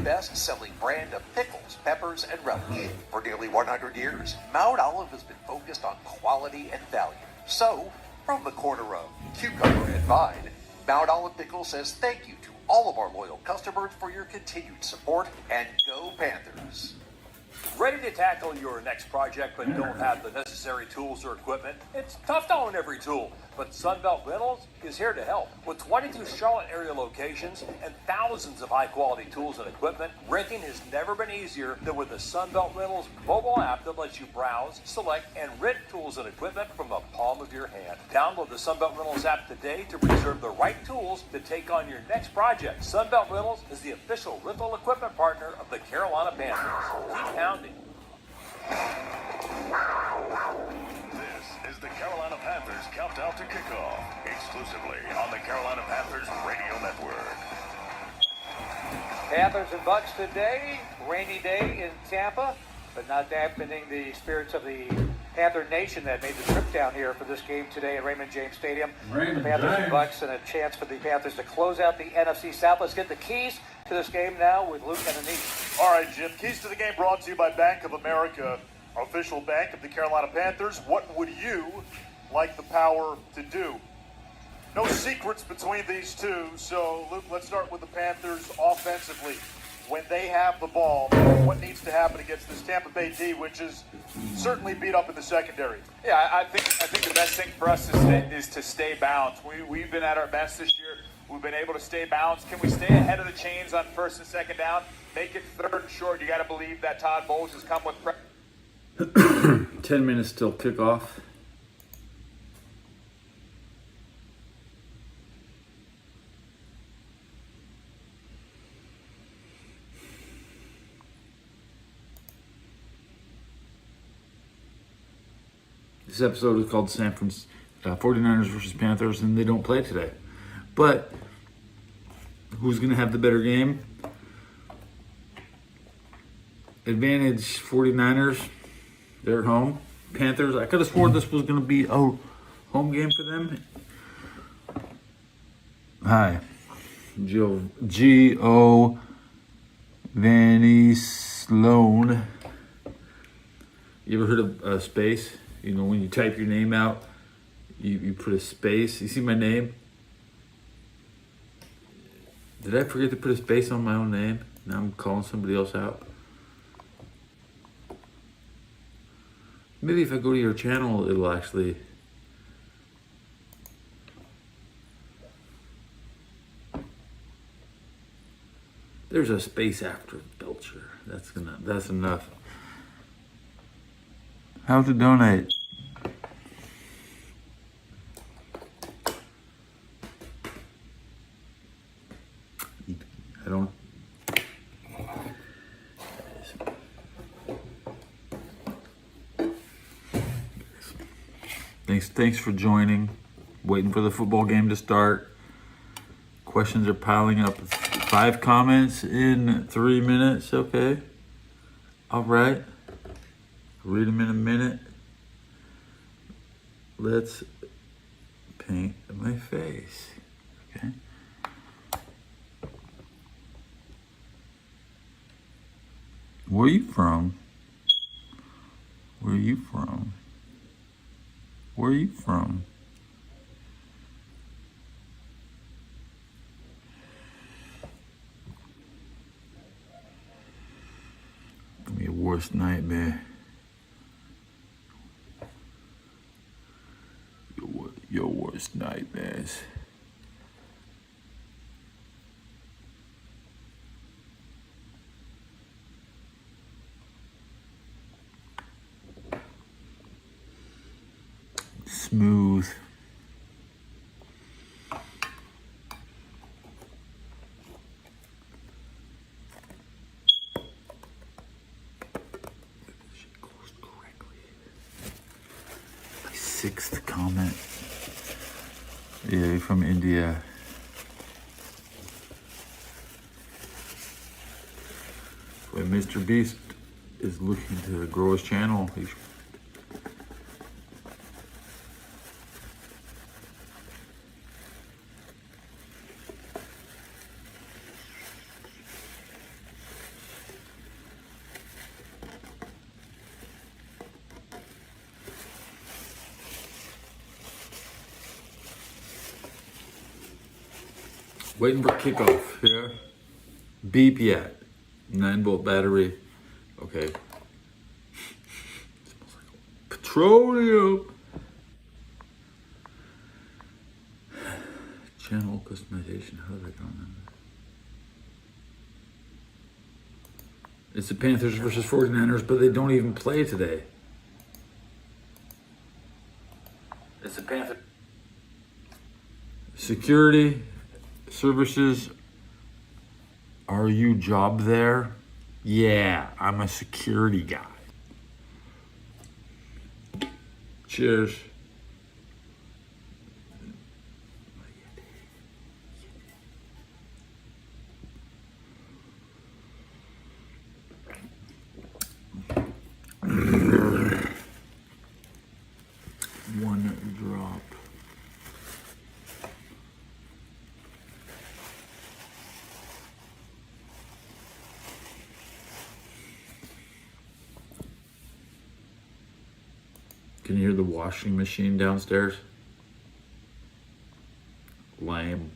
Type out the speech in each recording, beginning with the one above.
best-selling brand of pickles, peppers, and relish. For nearly 100 years, Mount Olive has been focused on quality and value. So, from the corner of cucumber and vine, Mount Olive Pickle says thank you to all of our loyal customers for your continued support, and go Panthers. Ready to tackle your next project but don't have the necessary tools or equipment? It's tough to own every tool, but Sunbelt Rentals is here to help. With 22 Charlotte area locations and thousands of high-quality tools and equipment, renting has never been easier than with the Sunbelt Rentals mobile app that lets you browse, select, and rent tools and equipment from the palm of your hand. Download the Sunbelt Rentals app today to reserve the right tools to take on your next project. Sunbelt Rentals is the official rental equipment partner of the Carolina Panthers. Keep pounding. This is the Carolina Panthers countdown to kickoff, exclusively on the Carolina Panthers Radio Network. Panthers and Bucks today, rainy day in Tampa, but not dampening the spirits of the Panther Nation that made the trip down here for this game today at Raymond James Stadium. The Panthers and Bucks, and a chance for the Panthers to close out the NFC South. Let's get the keys to this game now with Luke and Anish. All right, Jim. Keys to the game brought to you by Bank of America, official bank of the Carolina Panthers. What would you like the Power to do? No secrets between these two. So, Luke, let's start with the Panthers offensively. When they have the ball, what needs to happen against this Tampa Bay D, which is certainly beat up in the secondary? Yeah, I think the best thing for us is to stay balanced. We've been at our best this year. We've been able to stay balanced. Can we stay ahead of the chains on first and second down? Make it third and short. You got to believe that Todd Bowles has come with pressure. 10 minutes till kickoff. This episode is called 49ers versus Panthers, and they don't play today. But who's going to have the better game? Advantage 49ers. They're at home. Panthers, I could have sworn this was going to be a home game for them. Hi. G.O. Vanny Sloan. You ever heard of space? You know, when you type your name out, you put a space. You see my name? Did I forget to put a space on my own name? Now I'm calling somebody else out. Maybe if I go to your channel, it'll actually... There's a space after Belcher. That's enough. How to donate? I don't. Thanks for joining. Waiting for the football game to start. Questions are piling up. 5 comments in 3 minutes. Okay. All right. Read them in a minute. Let's paint my face. Okay. Where are you from? Where are you from? Where are you from? Give me a worst nightmare. Your worst nightmares. Smooth. My 6th comment. Yeah, you're from India. When Mr. Beast is looking to grow his channel, he's Waiting for kickoff here. Beep yet. 9-volt battery. Okay. Smells like petroleum. Channel customization. How did I go on that? It's the Panthers versus 49ers, but they don't even play today. It's the Panthers. Security services. Are you job there? Yeah, I'm a security guy. Cheers. One drop. Can you hear the washing machine downstairs? Lame.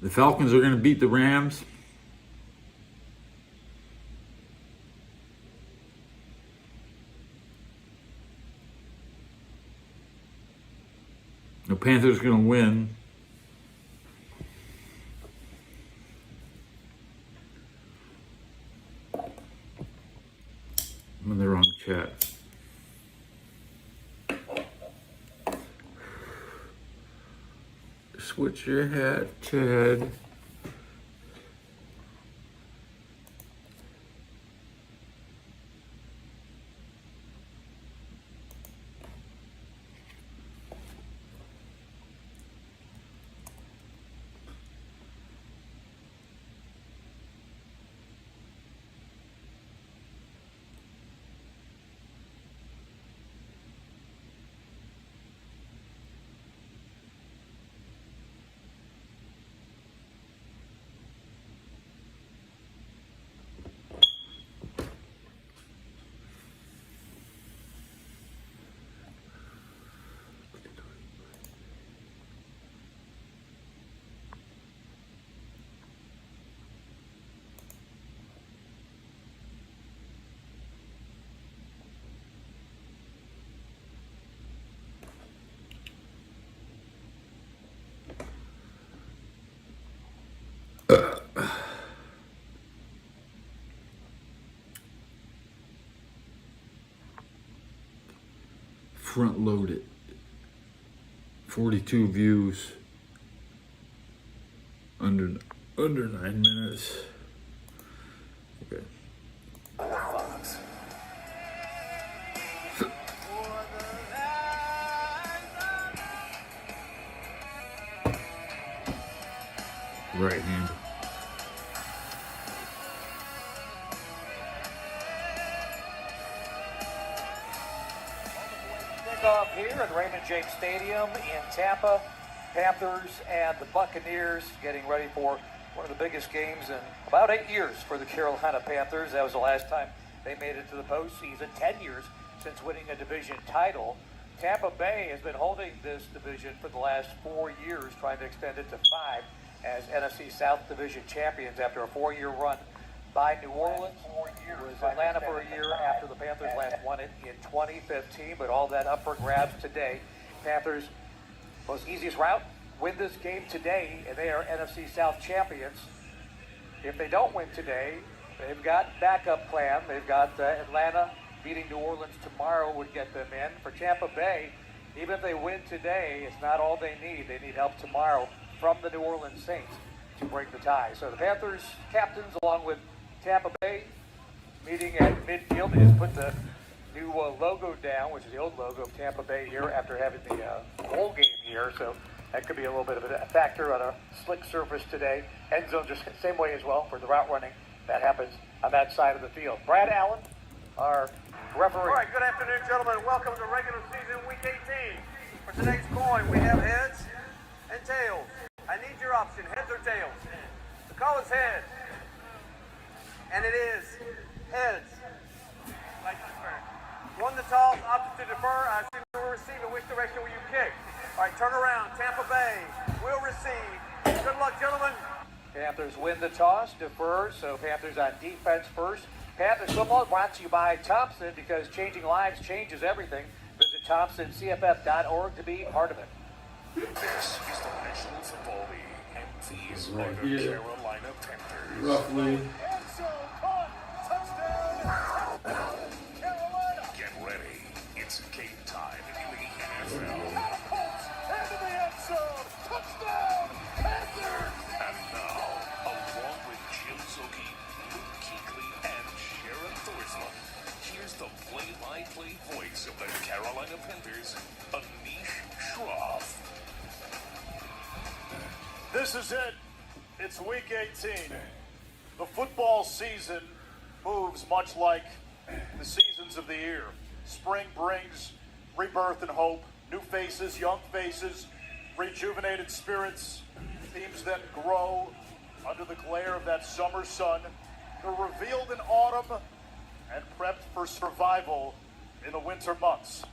The Falcons are going to beat the Rams. The Panthers are going to win. I'm in the wrong chat. Switch your hat, Ted. Front load it. 42 views. Under 9 minutes. Okay. Right hand. Kickoff here at Raymond James Stadium in Tampa. Panthers and the Buccaneers getting ready for one of the biggest games in about 8 years for the Carolina Panthers. That was the last time they made it to the postseason. 10 years since winning a division title. Tampa Bay has been holding this division for the last 4 years, trying to extend it to 5 as NFC South Division champions after a 4-year run by New Orleans. It was Atlanta for a year after the Panthers last won it in 2015, but all that up for grabs today. Panthers, most easiest route, win this game today, and they are NFC South champions. If they don't win today, they've got backup plan. They've got Atlanta beating New Orleans tomorrow would get them in. For Tampa Bay, even if they win today, it's not all they need. They need help tomorrow from the New Orleans Saints to break the tie. So the Panthers captains, along with Tampa Bay, meeting at midfield. They just put the new logo down, which is the old logo of Tampa Bay here after having the bowl game here. So that could be a little bit of a factor on a slick surface today. End zone just the same way as well for the route running. That happens on that side of the field. Brad Allen our referee. All right, good afternoon, gentlemen. Welcome to regular season week 18. For today's coin, we have heads and tails. I need your option, heads or tails. The call is heads. And it is heads. Won the toss, opted to defer. I assume you will receive. In which direction will you kick? All right, turn around. Tampa Bay will receive. Good luck, gentlemen. Panthers win the toss, defer, so Panthers on defense first. Panthers football brought to you by Thompson, because changing lives changes everything. Visit ThompsonCFF.org to be part of it. This is the National Football League, and these Right are the here. Carolina Panthers. Roughly. Get ready. It's game time in the NFL. And now, along with Jim Zoki, Luke Kuechly, and Sharon Thorsman, here's the play-by-play voice of the Carolina Panthers, Anish Shroff. This is it. It's week 18. The football season moves much like the seasons of the year. Spring brings rebirth and hope, new faces, young faces, rejuvenated spirits, teams that grow under the glare of that summer sun. They're revealed in autumn and prepped for survival in the winter months.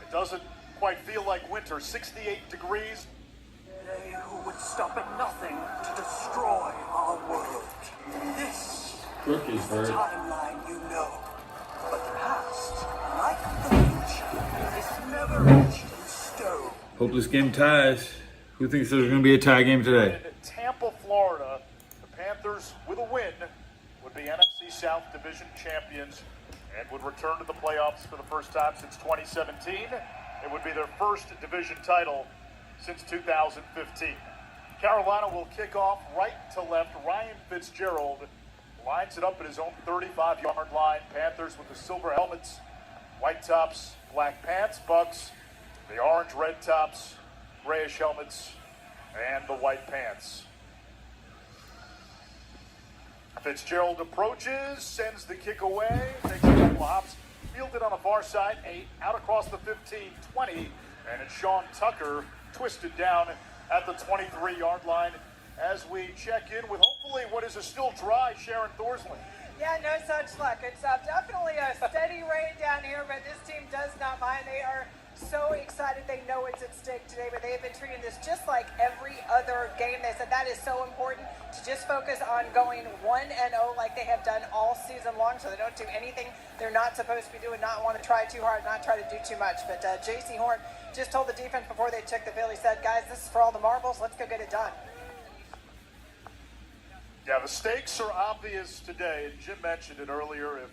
It doesn't quite feel like winter. 68 degrees. They who would stop at nothing to destroy our world. This Crook is hurt. timeline you know. But the past, like the future, is never etched in stone. Hope this game ties. Who thinks there's going to be a tie game today? In Tampa, Florida, the Panthers, with a win, would be NFC South Division champions and would return to the playoffs for the first time since 2017. It would be their first division title since 2015. Carolina will kick off right to left. Ryan Fitzgerald lines it up at his own 35-yard line. Panthers with the silver helmets, white tops, black pants. Bucks, the orange-red tops, grayish helmets, and the white pants. Fitzgerald approaches, sends the kick away, takes a couple of hops, fielded on the far side, 8, out across the 15, 20, and it's Sean Tucker twisted down at the 23-yard line as we check in with hopefully what is a still dry Sharon Thorsland. Yeah, no such luck. It's definitely a steady rain down here, but this team does not mind. They are so excited. They know it's at stake today, but they have been treating this just like every other game. They said that is so important to just focus on going 1-0 like they have done all season long, so they don't do anything they're not supposed to be doing, not want to try too hard, not try to do too much. But J.C. Horn just told the defense before they took the field, he said, guys, this is for all the marbles. Let's go get it done. Yeah, the stakes are obvious today, and Jim mentioned it earlier. If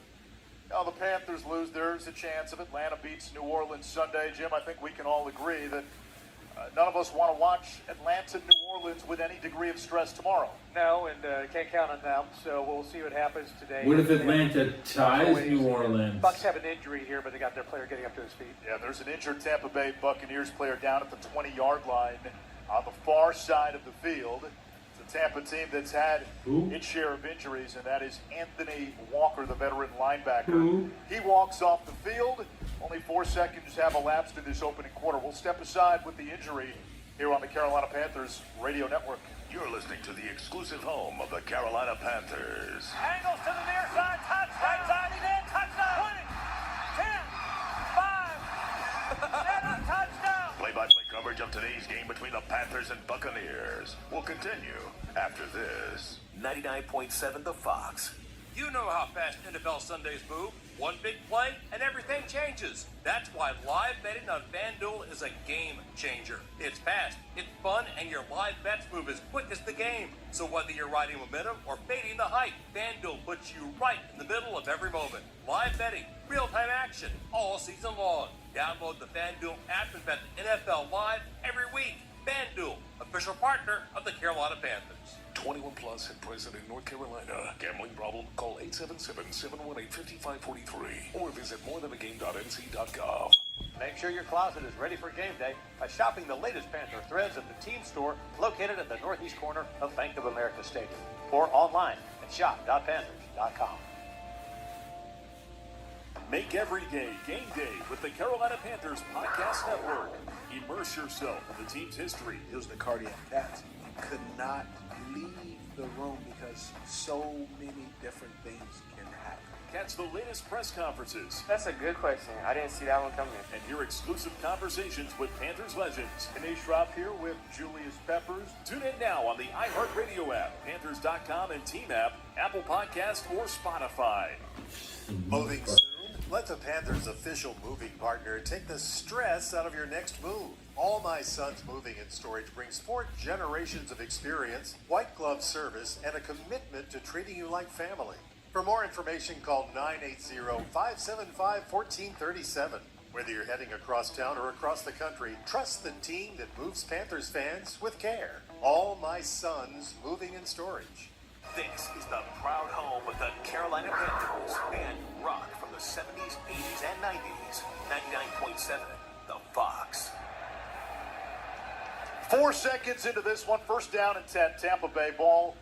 the Panthers lose, there's a chance if Atlanta beats New Orleans Sunday. Jim, I think we can all agree that none of us want to watch Atlanta, New Orleans with any degree of stress tomorrow. No, and can't count on them, so we'll see what happens today. What if Atlanta ties New Orleans? Bucks have an injury here, but they got their player getting up to his feet. Yeah, there's an injured Tampa Bay Buccaneers player down at the 20-yard line on the far side of the field. It's a Tampa team that's had its share of injuries, and that is Anthony Walker, the veteran linebacker. He walks off the field. Only 4 seconds have elapsed in this opening quarter. We'll step aside with the injury here on the Carolina Panthers Radio Network. You're listening to the exclusive home of the Carolina Panthers. Angles to the near side, touch, right side, he's in, touchdown. 20, 10, 5, 7, touchdown. Play-by-play coverage of today's game between the Panthers and Buccaneers will continue after this. 99.7 The Fox. You know how fast NFL Sundays move. One big play and everything changes. That's why live betting on FanDuel is a game changer. It's fast, it's fun, and your live bets move as quick as the game. So whether you're riding momentum or fading the hype, FanDuel puts you right in the middle of every moment. Live betting, real-time action, all season long. Download the FanDuel app and bet the NFL live every week. FanDuel, official partner of the Carolina Panthers. 21 plus and present in North Carolina. Gambling problem? Call 877-718-5543 or visit morethanagame.nc.gov. Make sure your closet is ready for game day by shopping the latest Panther threads at the team store located at the northeast corner of Bank of America Stadium or online at shop.panthers.com. Make every day game day with the Carolina Panthers Podcast Network. Immerse yourself in the team's history. It was the cardiac cats. You could not leave the room because so many different things can happen. Catch the latest press conferences. That's a good question. I didn't see that one coming. And hear exclusive conversations with Panthers legends. Denise Schropp here with Julius Peppers. Tune in now on the iHeartRadio app, Panthers.com and Team app, Apple Podcast, or Spotify. Moving soon? Let the Panthers' official moving partner take the stress out of your next move. All My Son's Moving and Storage brings 4 generations of experience, white glove service, and a commitment to treating you like family. For more information, call 980-575-1437. Whether you're heading across town or across the country, trust the team that moves Panthers fans with care. All My Son's Moving and Storage. This is the proud home of the Carolina Panthers and rock from the 70s, 80s, and 90s. 99.7, The Fox. 4 seconds into this one, first down and 10. Tampa Bay ball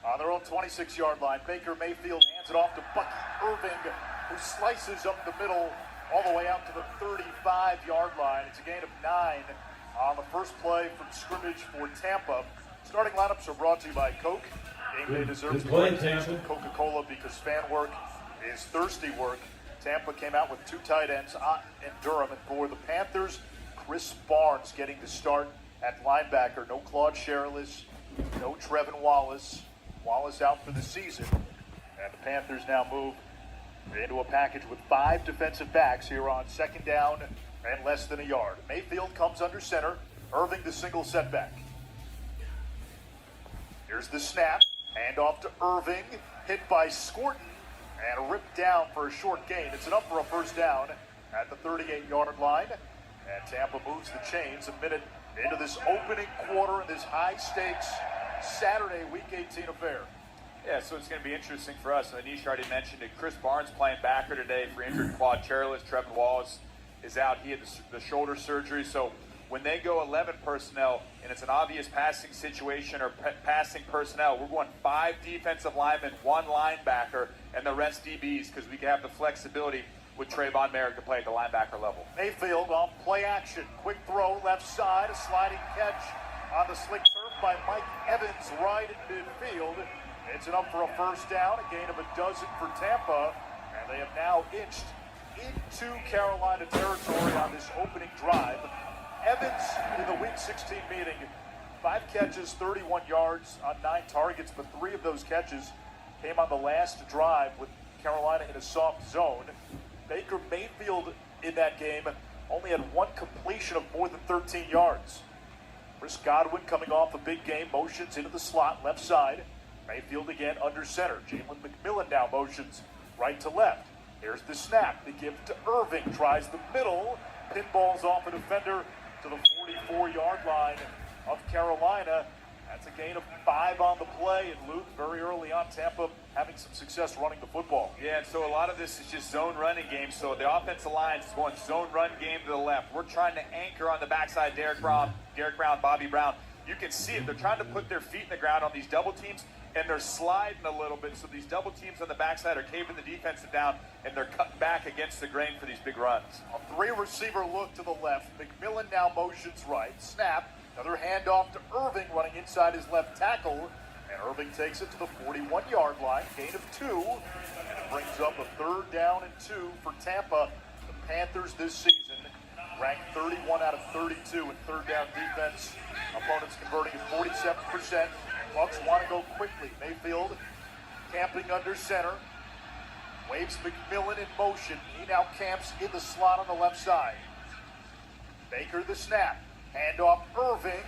on their own 26-yard line. Baker Mayfield hands it off to Bucky Irving, who slices up the middle all the way out to the 35-yard line. It's a gain of 9 on the first play from scrimmage for Tampa. Starting lineups are brought to you by Coke. Game day deserves Coca-Cola because fan work is thirsty work. Tampa came out with 2 tight ends, Ott and Durham. And for the Panthers, Chris Barnes getting the start at linebacker. No Claude Sherrillis, no Trevin Wallace. Wallace out for the season. And the Panthers now move into a package with 5 defensive backs here on second down and less than a yard. Mayfield comes under center. Irving the single setback. Here's the snap. Hand off to Irving. Hit by Scorton. And ripped down for a short gain. It's enough for a first down at the 38-yard line. And Tampa moves the chains a minute into this opening quarter in this high-stakes Saturday Week 18 affair. Yeah, so it's going to be interesting for us. Anish already mentioned it. Chris Barnes playing backer today for injured Claude Sherrillis. Trevin Wallace is out. He had the shoulder surgery. So when they go 11 personnel and it's an obvious passing situation or passing personnel, we're going 5 defensive linemen, 1 linebacker, and the rest DBs because we can have the flexibility with Trayvon Merrick to play at the linebacker level. Mayfield off play action. Quick throw, left side, a sliding catch on the slick turf by Mike Evans right in midfield. It's enough for a first down, a gain of 12 for Tampa, and they have now inched into Carolina territory on this opening drive. Evans in the Week 16 meeting, 5 catches, 31 yards on 9 targets, but 3 of those catches came on the last drive with Carolina in a soft zone. Baker Mayfield in that game only had 1 completion of more than 13 yards. Chris Godwin coming off a big game, motions into the slot, left side. Mayfield again under center. Jalen McMillan now motions right to left. Here's the snap. The give to Irving. Tries the middle. Pinballs off a defender to the 44-yard line of Carolina. That's a gain of 5 on the play. And Luke, very early on, Tampa having some success running the football. Yeah, and so a lot of this is just zone running game. So the offensive line is going zone run game to the left. We're trying to anchor on the backside Derek Brown, Bobby Brown. You can see it. They're trying to put their feet in the ground on these double teams, and they're sliding a little bit. So these double teams on the backside are caving the defensive down, and they're cutting back against the grain for these big runs. A 3-receiver look to the left. McMillan now motions right. Snap. Another handoff to Irving running inside his left tackle. And Irving takes it to the 41-yard line. Gain of 2. And it brings up a 3rd down and 2 for Tampa. The Panthers this season ranked 31 out of 32 in 3rd down defense. Opponents converting at 47%. Bucks want to go quickly. Mayfield camping under center. Waves McMillan in motion. He now camps in the slot on the left side. Baker the snap. Handoff Irving.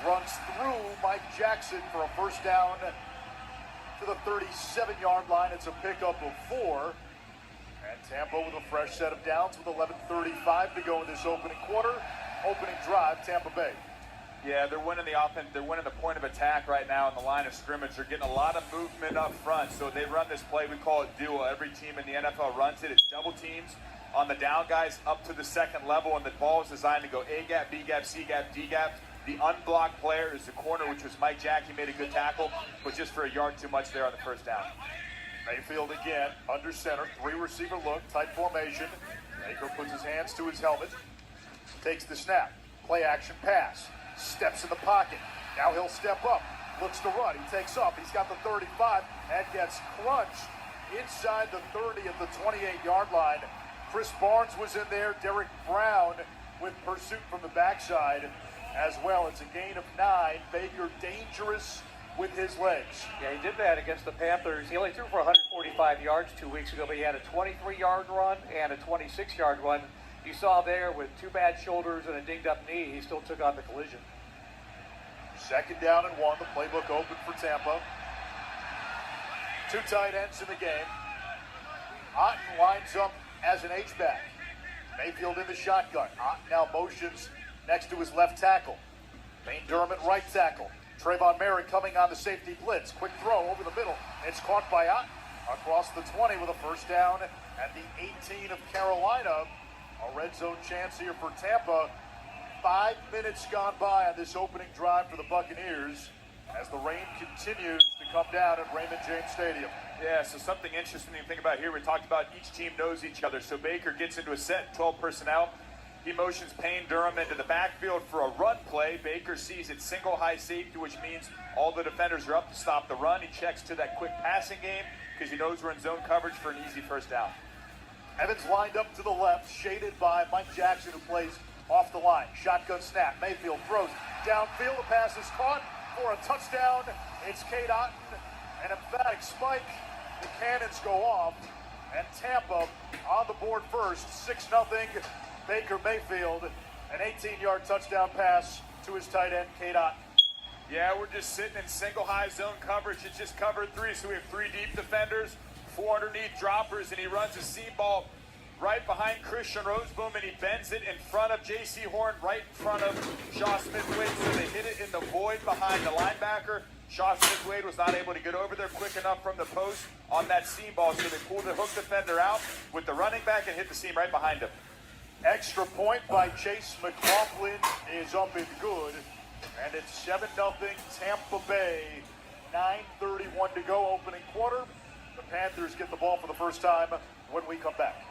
Runs through Mike Jackson for a first down to the 37-yard line. It's a pickup of 4. And Tampa with a fresh set of downs with 11:35 to go in this opening quarter. Opening drive, Tampa Bay. Yeah, they're winning the offense. They're winning the point of attack right now in the line of scrimmage. They're getting a lot of movement up front. So they run this play. We call it duo. Every team in the NFL runs it. It's double teams on the down guys up to the second level, and the ball is designed to go A gap, B gap, C gap, D gap. The unblocked player is the corner, which was Mike Jack. He made a good tackle, but just for a yard too much there on the first down. Mayfield again, under center, 3-receiver look, tight formation. Baker puts his hands to his helmet, takes the snap, play action pass, steps in the pocket. Now he'll step up, looks to run, he takes off, he's got the 35, and gets crunched inside the 30 at the 28-yard line. Chris Barnes was in there, Derek Brown with pursuit from the backside as well. It's a gain of 9. Baker dangerous with his legs. Yeah, he did that against the Panthers. He only threw for 145 yards 2 weeks ago, but he had a 23-yard run and a 26-yard run. You saw there with 2 bad shoulders and a dinged-up knee, he still took on the collision. 2nd down and 1. The playbook open for Tampa. 2 tight ends in the game. Otten lines up as an H-back. Mayfield in the shotgun. Otten now motions next to his left tackle. Payne Durham at right tackle. Trayvon Merritt coming on the safety blitz. Quick throw over the middle. It's caught by Otten across the 20 with a first down at the 18 of Carolina. A red zone chance here for Tampa. 5 minutes gone by on this opening drive for the Buccaneers as the rain continues to come down at Raymond James Stadium. Yeah, so something interesting to think about here. We talked about each team knows each other. So Baker gets into a set, 12 personnel. He motions Payne Durham into the backfield for a run play. Baker sees it single high safety, which means all the defenders are up to stop the run. He checks to that quick passing game because he knows we're in zone coverage for an easy first down. Evans lined up to the left, shaded by Mike Jackson, who plays off the line. Shotgun snap. Mayfield throws downfield. The pass is caught for a touchdown. It's Cade Otten. An emphatic spike. The cannons go off. And Tampa on the board first. 6-0. Baker Mayfield. An 18-yard touchdown pass to his tight end, Cade Otten. Yeah, we're just sitting in single high zone coverage. It's just covered 3, so we have 3 deep defenders, 4 underneath droppers, and he runs a seam ball right behind Christian Roseboom, and he bends it in front of J.C. Horn, right in front of Shaw Smith-Wade, so they hit it in the void behind the linebacker. Shaw Smith-Wade was not able to get over there quick enough from the post on that seam ball, so they pulled the hook defender out with the running back and hit the seam right behind him. Extra point by Chase McLaughlin is up and good. And it's 7-0 Tampa Bay. 9:31 to go, opening quarter. The Panthers get the ball for the first time when we come back.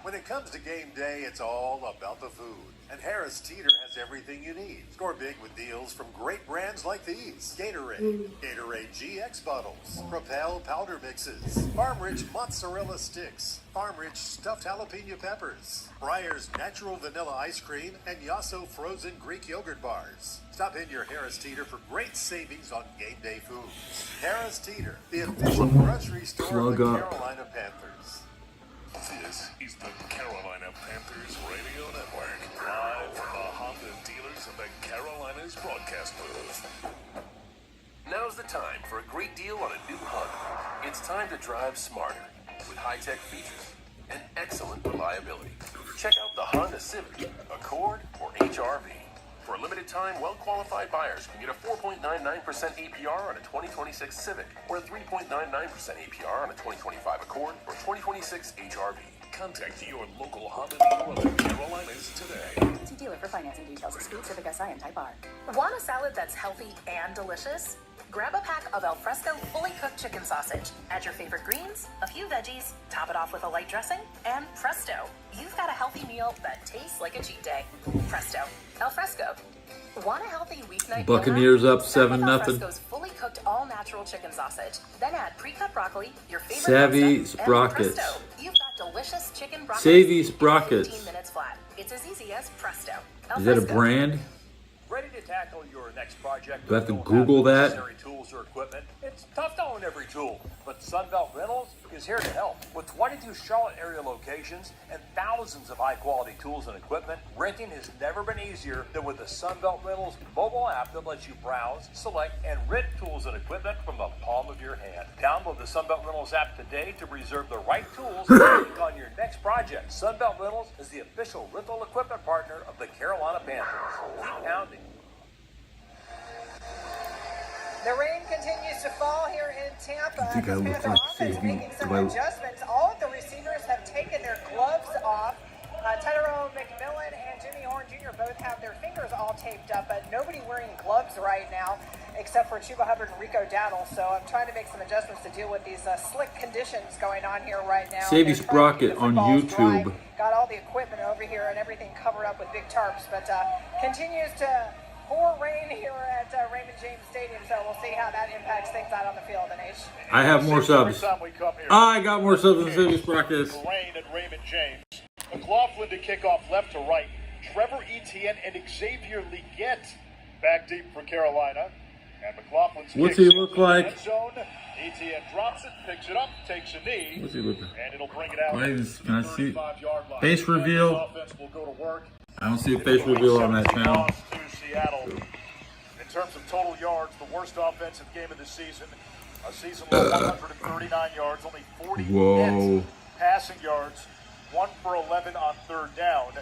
When it comes to game day, it's all about the food. And Harris Teeter has everything you need. Score big with deals from great brands like these. Gatorade, Gatorade GX bottles, Propel powder mixes, Farm Rich mozzarella sticks, Farm Rich stuffed jalapeno peppers, Breyer's natural vanilla ice cream, and Yasso frozen Greek yogurt bars. Stop in your Harris Teeter for great savings on game day foods. Harris Teeter, the official grocery store of the Carolina Panthers. This is the Carolina Panthers Radio Network, live from the Honda dealers of the Carolinas broadcast booth. Now's the time for a great deal on a new Honda. It's time to drive smarter with high-tech features and excellent reliability. Check out the Honda Civic, Accord, or HR-V. For a limited time, well-qualified buyers can get a 4.99% APR on a 2026 Civic, or a 3.99% APR on a 2025 Accord, or 2026 HR-V. Contact your local Honda dealer of the Carolinas today. See dealer for financing details. Exclude Civic Si and Type R. Want a salad that's healthy and delicious? Grab a pack of Alfresco fully cooked chicken sausage. Add your favorite greens, a few veggies, top it off with a light dressing, and presto, you've got a healthy meal that tastes like a cheat day. Presto. Alfresco. Want a healthy weeknight Buccaneers dinner? up 7-0. Alfresco's fully cooked all-natural chicken sausage. Then add pre-cut broccoli, your favorite Savvy pasta, sprockets. and presto, you've got delicious chicken broccoli Savvy in sprockets. 15 minutes flat. It's as easy as presto. Is that a Alfresco. brand? Ready to tackle your next project? Do I have to but don't Google the that? necessary tools or equipment? It's tough to own every tool, but Sunbelt Rentals is here to help. With 22 Charlotte area locations and thousands of high-quality tools and equipment, renting has never been easier than with the Sunbelt Rentals mobile app that lets you browse, select, and rent tools and equipment from the palm of your hand. Download the Sunbelt Rentals app today to reserve the right tools to take on your next project. Sunbelt Rentals is the official rental equipment partner of the Carolina Panthers. Keep pounding. The rain continues to fall here in Tampa. I think I This look Panther like offense Savvy. making some Do I- adjustments. All of the receivers have taken their gloves off. Tyrone McMillan and Jimmy Horn Jr. both have their fingers all taped up, but nobody wearing gloves right now, except for Chuba Hubbard and Rico Dowdle. So I'm trying to make some adjustments to deal with these slick conditions going on here right now. Sadie Sprocket on YouTube. Dry. Got all the equipment over here and everything covered up with big tarps, but continues to pour rain here at Raymond James Stadium, so we'll see how that impacts things out on the field. I have more subs. I got more subs than Sadie Sprocket. Rain at Raymond James. McLaughlin to kick off left to right. Trevor Etienne and Xavier Leggett back deep for Carolina. And McLaughlin's What's he look like? End zone. Etienne drops it, picks it up, takes a knee. What's he look like? And it'll bring it out. Can I see 35-yard line. face reveal? Offense will go to work. I don't see a face reveal on that channel. To Seattle. In terms of total yards, the worst offensive game of the season. A season low 139 yards, only 40 net passing yards, 1 for 11 on third down.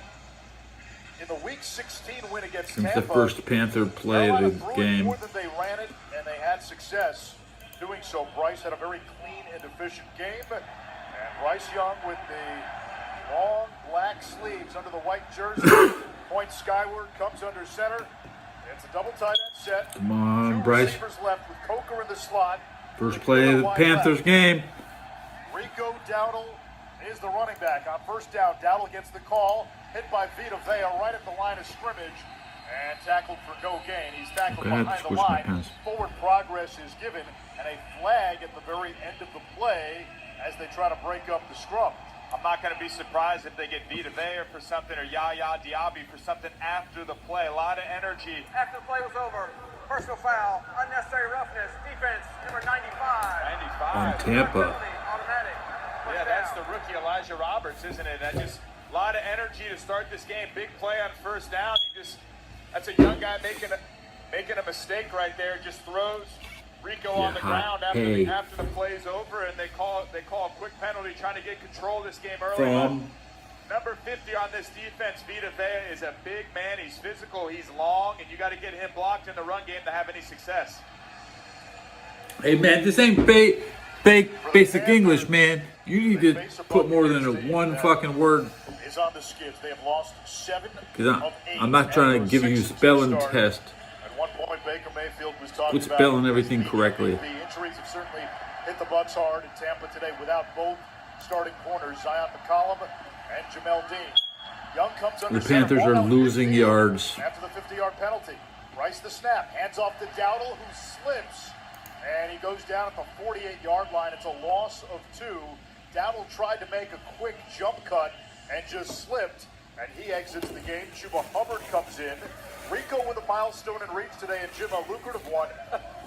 In the Week 16 win against Since Tampa, the first Panther play of the game. more than they ran it, and they had success doing so. Bryce had a very clean and efficient game. And Bryce Young with the long black sleeves under the white jersey, points skyward, comes under center. It's a double tight end set. Come on, Two Bryce. receivers left with Coker in the slot. First play of the Panthers game. Rico Dowdle is the running back. On first down, Dowdle gets the call. Hit by Vita Vea right at the line of scrimmage. And tackled for no gain. He's tackled Okay, behind the switch my line. pens. Forward progress is given. And a flag at the very end of the play as they try to break up the scrum. I'm not going to be surprised if they get Vita Vea for something or Yaya Diaby for something after the play. A lot of energy. After the play was over, personal foul, unnecessary roughness, defense, number 95. 95. On Tampa. Automatic. Yeah, that's the rookie Elijah Roberts, isn't it? That just a lot of energy to start this game. Big play on first down. That's a young guy making a mistake right there. Just throws Rico on the ground after the play's over, and they call a quick penalty, trying to get control of this game early on. Number 50 on this defense, Vita Vea, is a big man. He's physical, he's long, and you got to get him blocked in the run game to have any success. Hey man, this ain't fake basic English, man. You need to put more than a one fucking word. Is on the skids. They have lost 7 Because I'm not trying to give you a spelling test. At one point, Baker Mayfield was talking Quit spelling everything correctly. The injuries have certainly hit the Bucs hard in Tampa today without both starting corners, Zion McCollum and Jamel Dean. Young comes under The Panthers center, are ball losing yards. after the 50-yard penalty. Bryce the snap, hands off to Dowdle, who slips, and he goes down at the 48-yard line. It's a loss of 2. Dowdle tried to make a quick jump cut and just slipped, and he exits the game. Chuba Hubbard comes in. Rico with a milestone in reach today, and Jim, a lucrative one.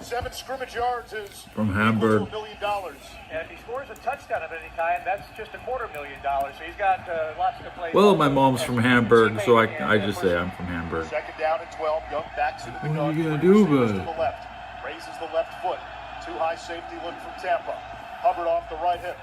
7 scrimmage yards is From Hamburg. $1 million. And if he scores a touchdown of any kind, that's just $250,000. So he's got lots to play. Well, my mom's from Hamburg, so I just say I'm from Hamburg. Second down and 12. Young backs into the gun. What are you gonna do, Receivers bud? to the left. Raises the left foot. Too high safety look from Tampa. Hubbard off the right hip.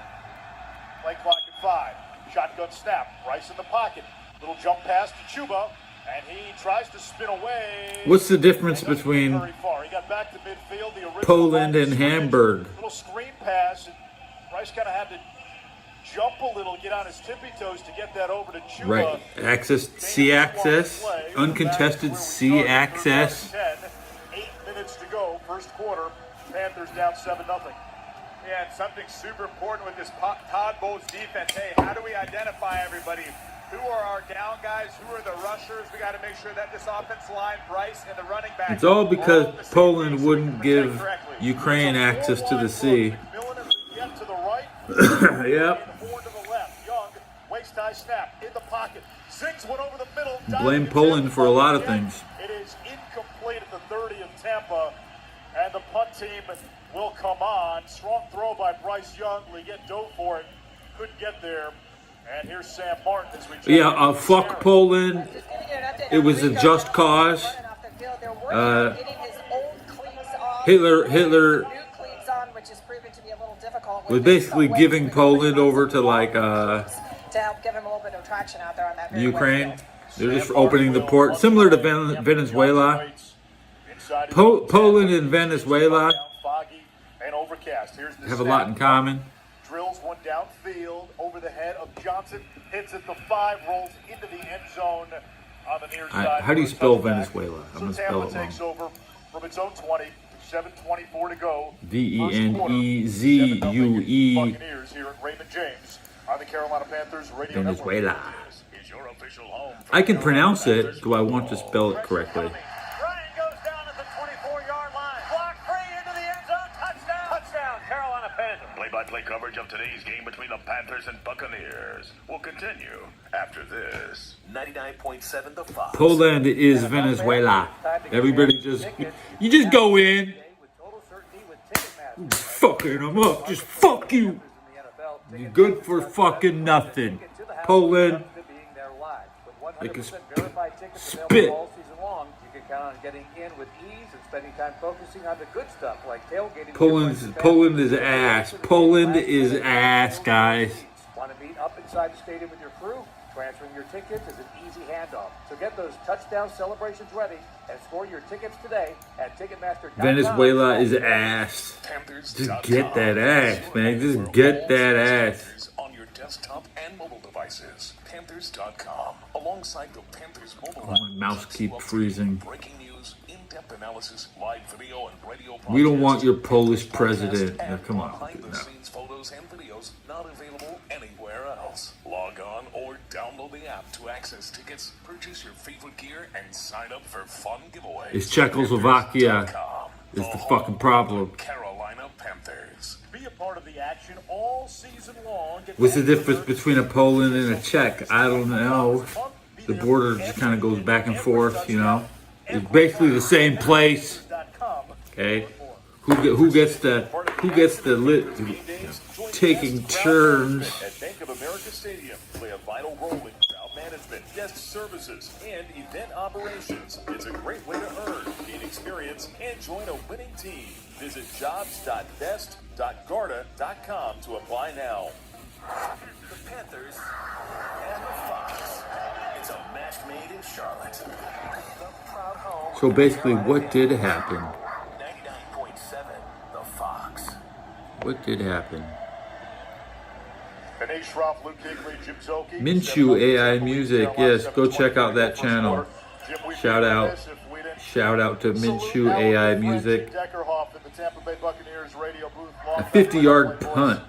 Play clock at 5. Shotgun snap. Bryce in the pocket. Little jump pass to Chuba, and he tries to spin away. What's the difference between Very far. He got back to midfield. The original Poland line and of scrimmage. Hamburg? Little screen pass, and Bryce kind of had to jump a little, get on his tippy toes to get that over to Chuba. Right, access, C access, uncontested C access. 8 minutes to go, first quarter. Panthers down 7-0. Yeah, and something super important with this Todd Bowles defense. Hey, how do we identify everybody? Who are our down guys? Who are the rushers? We got to make sure that this offensive line, Bryce, and the running back. It's all because Poland wouldn't give Ukraine access to the sea. Get to the right. Yep. Horn to the left. Young, waist high snap in the pocket. Ziggs went over the middle. Blame Poland for a lot of things. It is incomplete at the 30 of Tampa, and the punt team will come on. Strong throw by Bryce Young. Leggett dove for it. Couldn't get there. And here's Sam Martin as we Yeah, fuck Poland. It was a just cause. Hitler was basically giving Poland over to like to help give him a little bit of traction out there on that. Ukraine. They're just opening the port, similar to Venezuela. Poland and Venezuela have a lot in common. Drills one downfield over the head of Johnson, hits at the 5, rolls into the end zone. on the near side. How do you for a spell touchback. Venezuela? I'm So going to spell Tampa it takes wrong. over from its own 20. 7:24 to go. Venezue. Buccaneers here at Raymond James on the Carolina Panthers radio Venezuela. network. Is your official home for I can the pronounce Carolina it. Do I want to spell it correctly? Ryan goes down at the 24-yard line. Block free into the end zone. Touchdown. Touchdown, Carolina Panthers. Play-by-play coverage of today's game between the Panthers and Buccaneers will continue after this. 99.7 The Fox. Poland is Venezuela. Everybody you just go in. Fucking them up. Just fuck you. You're good for fucking nothing. Poland. They can spit. You can count on getting in with ease and spending time focusing on the good stuff like tailgating. Poland is ass. Poland is ass, guys. Want to meet up inside the stadium with your crew? Transferring your tickets is an easy handoff. So get those touchdown celebrations ready and score your tickets today at Ticketmaster.com. Venezuela is ass. Just get that ass, man. Just get that ass. On your desktop and mobile devices. Panthers.com. Alongside the Panthers mobile Oh, my mouse keeps freezing. breaking news, in-depth analysis, live video and radio We don't want podcasts, your Polish president. No, come on. behind the No. scenes photos and videos not available anywhere else. Log on or download the app to access tickets, purchase your favorite gear, and sign up for fun giveaways. It's Czechoslovakia. Panthers.com. Is the fucking problem. Carolina Panthers. Be a part of the action all season long. What's the difference between a Poland and a Czech? I don't know. The border just kind of goes back and forth, you know. It's basically the same place. Okay. Who gets the taking turns? At Bank of America Stadium, play a vital role in crowd management, guest services, and event operations. It's a great way to earn, gain experience, and join a winning team. Visit jobs.best.garda.com to apply now. The Panthers and the Fox. It's a match made in Charlotte. The proud home. So basically, what did happen? 99.7 The Fox. What did happen? Vinay Schroff, Luke Kuechly, Jim Zolke. Minshew AI Music. Yes, go check out that channel. Shout out to Minshew AI Music. A 50-yard punt.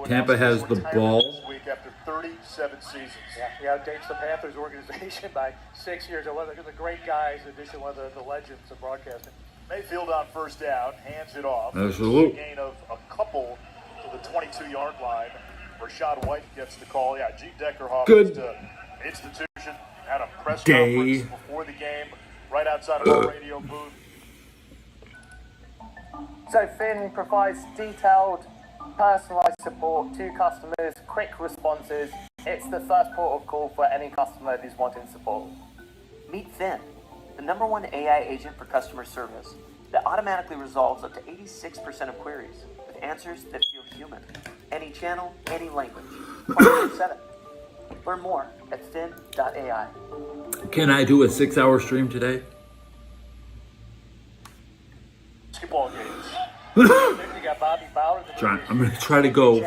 Tampa has the ball. After 37 seasons. Yeah, he outdates the Panthers organization by 6 years. One of the great guys, in addition to one of the legends of broadcasting. Mayfield on first down, hands it off. Absolutely. Gain of a couple to the 22-yard line. Rashad White gets the call. Yeah, G. Deckerhoff Good institution had a press day. conference before the game, right outside of the radio booth. So Finn provides detailed, personalised support to customers, quick responses. It's the first port of call for any customer who's wanting support. Meet Finn, the #1 AI agent for customer service that automatically resolves up to 86% of queries with answers that feel human. Any channel, any language. 24/7. Learn more at fin.ai. Can I do a 6-hour stream today? Basketball games. I'm going to try to go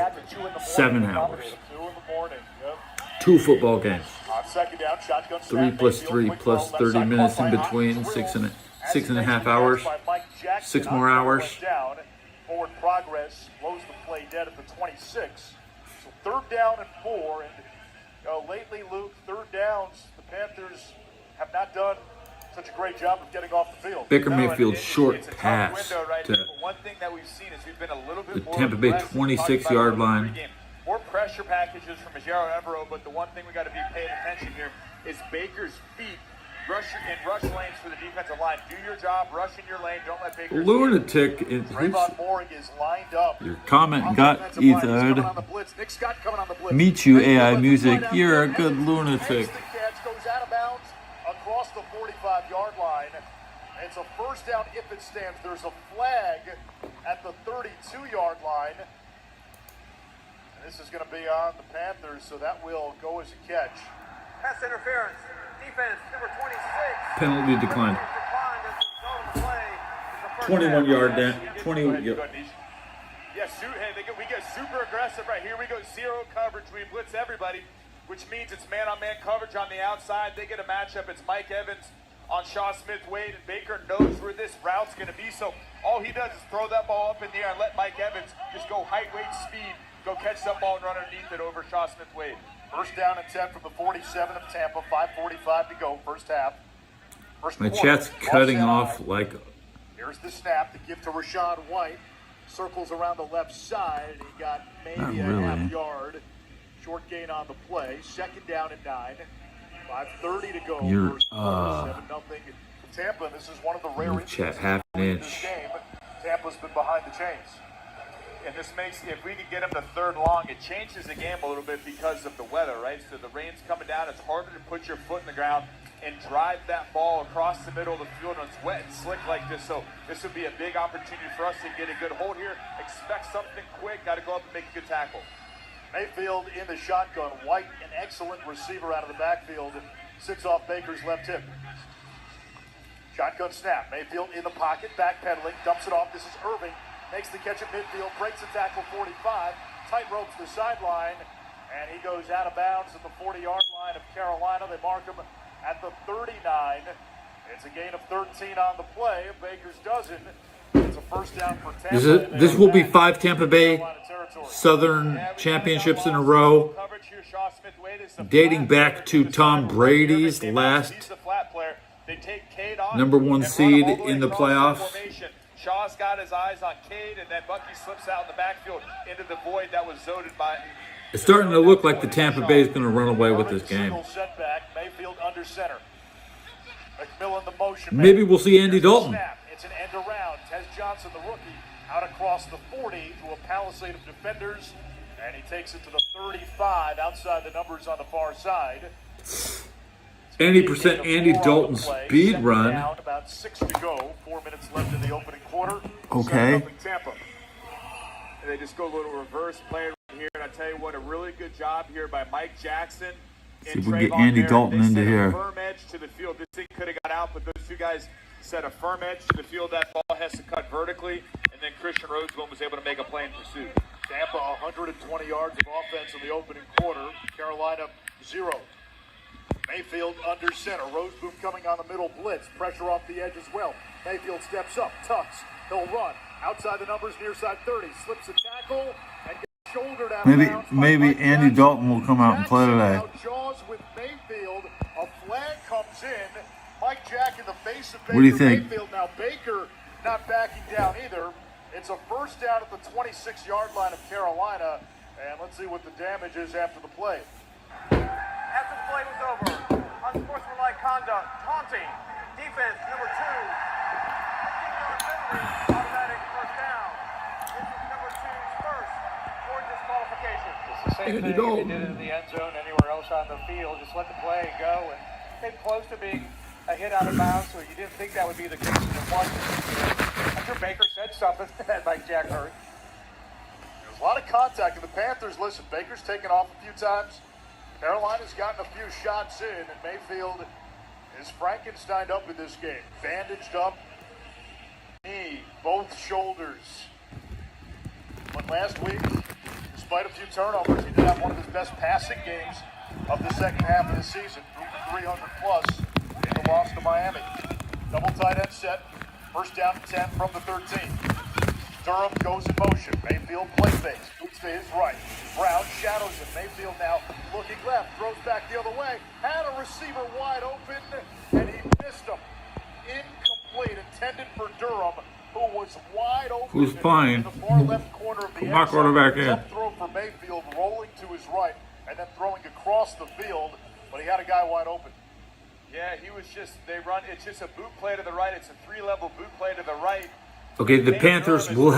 7 hours. 2 football games. On second down, shotgun 3 plus 3 plus 30 minutes in between. 6.5 hours. 6 more hours. Forward progress slows the play dead at the 26. So third down and 4. And lately, Luke, third downs, the Panthers have not done such a great job of getting off the field. Baker Mayfield's short pass to One thing that we've seen is we've been a little the bit more Tampa Bay aggressive. 26-yard line. More pressure packages from Majero Evero, but the one thing we got to be paying attention here is Baker's feet rush lanes for the defensive line. Do your job, rush in your lane, don't let Baker. Lunatic. Trayvon Moring is lined up. Your comment got ethered. Meet you, AI Music. You're a good lunatic. The catch goes out of bounds across the 45-yard line. It's a first down if it stands. There's a flag at the 32-yard line. And this is going to be on the Panthers, so that will go as a catch. Pass interference. Defense, number 26. Penalty declined. 21-yard down. 20. Yes, we get super aggressive right here. We go zero coverage. We blitz everybody. which means it's man-on-man coverage on the outside. They get a matchup. It's Mike Evans on Shaw Smith-Wade, and Baker knows where this route's going to be. So all he does is throw that ball up in the air and let Mike Evans just go height, weight, speed, go catch that ball and run underneath it over Shaw Smith-Wade. First down and 10 from the 47 of Tampa. 5:45 to go. First half. My chat's cutting off like. Here's the snap to give to Rashad White. Circles around the left side. He got maybe a half yard. Short gain on the play. Second down and 9. 5:30 to go. You're 7-0 Tampa. This is one of the rare chat half an inch. this game. Tampa's been behind the chains. And this makes, if we can get him to third long, it changes the game a little bit because of the weather, right? So the rain's coming down. It's harder to put your foot in the ground and drive that ball across the middle of the field when it's wet and slick like this. So this would be a big opportunity for us to get a good hold here. Expect something quick. Got to go up and make a good tackle. Mayfield in the shotgun. White, an excellent receiver out of the backfield, sits off Baker's left hip. Shotgun snap. Mayfield in the pocket, backpedaling, dumps it off. This is Irving. Makes the catch at midfield, breaks the tackle 45, tight ropes the sideline, and he goes out of bounds at the 40-yard line of Carolina. They mark him at the 39. It's a gain of 13 on the play. Baker's dozen. It's a first down for Tampa. This will be 5 Tampa Bay Southern championships in a row, dating back to Tom Brady's last #1 seed in the playoffs. Shaw's got his eyes on Cade, and then Bucky slips out in the backfield into the void that was zoned by. It's starting to look like the Tampa Bay is going to run away with this game. Setback. Mayfield under center. McMillan the motion. Maybe we'll see Andy Dalton. It's an end around. Tez Johnson, the rookie, out across the 40 to a palisade of defenders, and he takes it to the 35 outside the numbers on the far side. 80% Andy Dalton speed run. Down, about 6 to go. 4 minutes left in the opening quarter. Okay. Tampa. And they just go a little reverse play right here, and I tell you what, a really good job here by Mike Jackson. See if we can get Andy Dalton into here. Firm edge to the field. This thing could have got out, but those two guys set a firm edge to the field. That ball has to cut vertically, and then Christian Roseboom was able to make a play in pursuit. Tampa 120 yards of offense in the opening quarter. Carolina 0. Mayfield under center. Roseboom coming on the middle blitz. Pressure off the edge as well. Mayfield steps up, tucks. He'll run. Outside the numbers, near side 30. Slips a tackle and gets shouldered out of bounds. Maybe Andy Dalton will come out and play today. Jaws with Mayfield. A flag comes in. Mike Jack in the face of Baker. What do you think? Mayfield. Now Baker not backing down either. It's a first down at the 26-yard line of Carolina. And let's see what the damage is after the play. After the play was over, unsportsmanlike conduct, taunting, defense number 2, automatic first down. This is number 2's first for disqualification. It's the same thing they did in the end zone anywhere else on the field. Just let the play go, and came close to being a hit out of bounds, so you didn't think that would be the case, and it wasn't. I'm sure Baker said something that Mike Jack heard. There's a lot of contact, and the Panthers, listen, Baker's taken off a few times. Carolina's gotten a few shots in, and Mayfield is Frankensteined up in this game. Bandaged up, knee, both shoulders. But last week, despite a few turnovers, he did have one of his best passing games of the second half of the season. 300 plus in the loss to Miami. Double tight end set. First down and 10 from the 13. Durham goes in motion. Mayfield play fakes. Boots to his right. Brown shadows him. Mayfield now looking left. Throws back the other way. Had a receiver wide open, and he missed him. Incomplete. Intended for Durham, who was wide open. Who's playing? In the far left corner of the Put my end zone. quarterback in. Jump throw for Mayfield, rolling to his right, and then throwing across the field, but he had a guy wide open. Yeah, he was just, it's just a boot play to the right. It's a 3-level boot play to the right. Okay, the Panthers will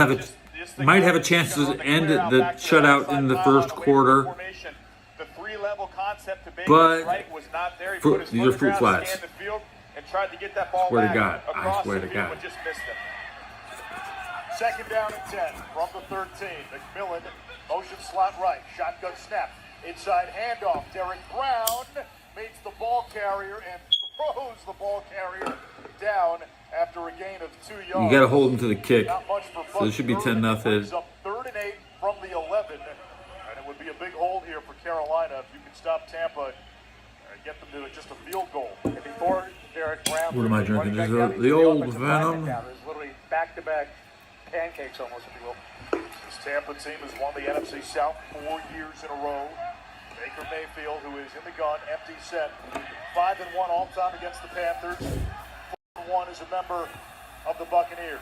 might have a chance to end the shutout in the first quarter, The 3-level concept to but right was not there. these are fruit flats. And tried to get that ball Swear to back God, I across swear the to field, God. but just missed him. Second down and 10 from the 13. McMillan, motion slot right, shotgun snap, inside handoff. Derek Brown meets the ball carrier and throws the ball carrier down after a gain of 2 yards. You got to hold them to the kick. Not much for So it should be 10-0. Up 3rd and 8 from the 11, and it would be a big hole here for Carolina if you can stop Tampa and get them to just a field goal. And before Derek Brown, What am I drinking? running This back is down, the he's old offensive lineman Venom. down. There's literally back-to-back pancakes almost, if you will. This Tampa team has won the NFC South 4 years in a row. Baker Mayfield, who is in the gun, empty set, 5-1 all time against the Panthers. 4-1 as a member of the Buccaneers.